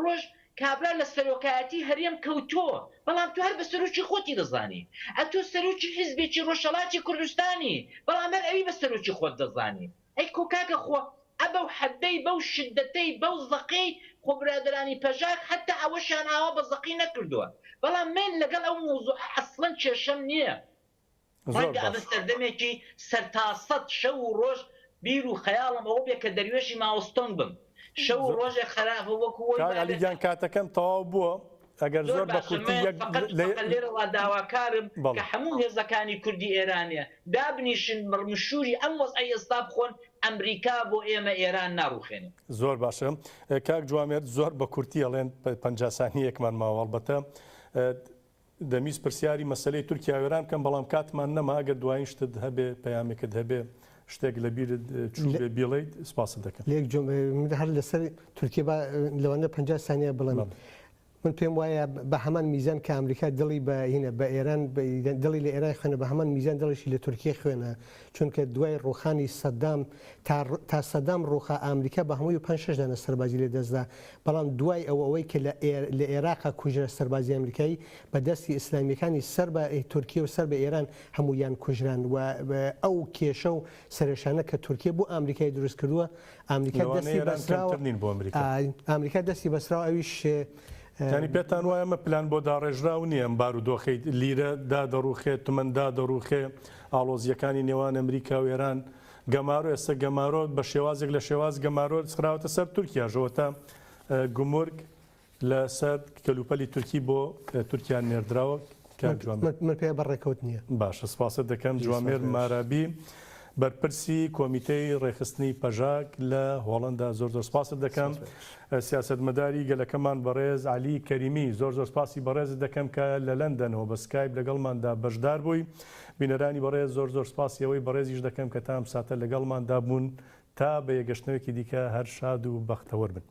ڕۆژ کابرا لە سەرۆکایەتی هەرێم کەوتۆ بەڵام تو هەر بە سەرۆکی خۆتی دەزانی ئەتۆ سەرۆکی حیزبێکی ڕۆژهەڵاتی کوردستانی بەڵام هەر ئەوی بە سەرۆکی خۆت دەزانی ئەی کۆکاکە خۆ ئەبەو حەدەی بەو شدەتەی بەو زەقەی خۆ برادرانی پەژاک حتا ئەوەشیان ئاوا بە زەقی نەکردووە بەڵام من لەگەڵ ئەو موزوع ئەسڵەن کێشەم نییە ڕەنگە ئەمە سەردەمێکی سەرتاسەد شەو و ڕۆژ بیر و خەیاڵم ئەوە بێ کە دەروێشی ماوەستۆن بم شەو و ڕۆژێک خراپە وەکو ئەلیجان کاتەکەم تەواو بووە ئەگەر زۆر بە کورتی لێرەوە داواکارم کە هەموو هێزەکانی کوردی ئێرانە دابنیشن مڕمشوری ئەم وەزعی ئێستا بخۆن ئەمریکا بۆ ئێمە ئێران ناڕوخێنێ زۆر باشە کاک جوامێر زۆر بە کورتی ئەڵێن 50 ثانیەکمان ماوە ئەڵبەتە دەمیست پرسیاری مەسەلەی تورکیا وێران بکەم بەڵام کاتمان نەما ئەگەر دوایین شتت هەبێ پەیامێکت هەبێ شتێک لە بیرت چوو بێ بیڵیت سپاست دەکەم لێک هەر لەسەر تورکیا لەوانە 50 ثانیە بڵێن من پێم وایە بە هەمان میزان کە ئەمریکا دڵی بە ئێران دڵی لە ئێران خوێنە بە هەمان میزان دڵشی لە تورکیا خوێنە چونکە دوای ڕۆخانی سەدام تا سەدام ڕۆخە ئەمریکا بە هەمووی 5-6 دانە سەربازی لێ دەستدا بەڵام دوای ئەوەی کە لە عێراقا کوژرە سەربازی ئەمریکایی بە دەستی ئیسلامیەکانی سەر بە تورکیا و سەر بە ئێران هەمویان کوژران و ئەو کێشە و سەرێشانە کە تورکیا بۆ ئەمریکای دروست کردووە ئەمریکا دەستی بەسراوە ئەویش ینی پێتان وایە ئەمە پلان بۆ داڕێژراو نییە ئەم بارودۆخەی لیرە دادەڕوخێت تومەندا دەڕوخێ ئاڵۆزیەکانی نێوان ئەمریکا و ئێران گەمارۆ ئێستا گەمارۆ بە شێوازێک لە شێواز گەمارۆ سراوەتە سەر تورکیا ژەوەتە گومورگ لەسەر کەلوپەلی تورکی بۆ تورکیان نێردراوە من پێ بەڕێکەوت نییە باشە سپاست دەکەم جوامێر مارابی بەرپرسی کۆمیتەی ڕێخستنی پەژاک لە هۆڵندا زۆر زۆر سپاست دەکەم سیاسەتمەداری گەلەکەمان بەڕێز علی کەریمی زۆر زۆر سپاسی بەڕێز دەکەم کە لە لەندەنەوە بە سکایپ لەگەڵماندا بەشدار بووی بینەرانی بەڕێز زۆر زۆر سپاسی ئەوەی بەڕێزیش دەکەم کە تام ساتە لەگەڵماندا بوون تا بە یەگەشتنەوەکی دیکە هەر شاد و بەختەوەر بن.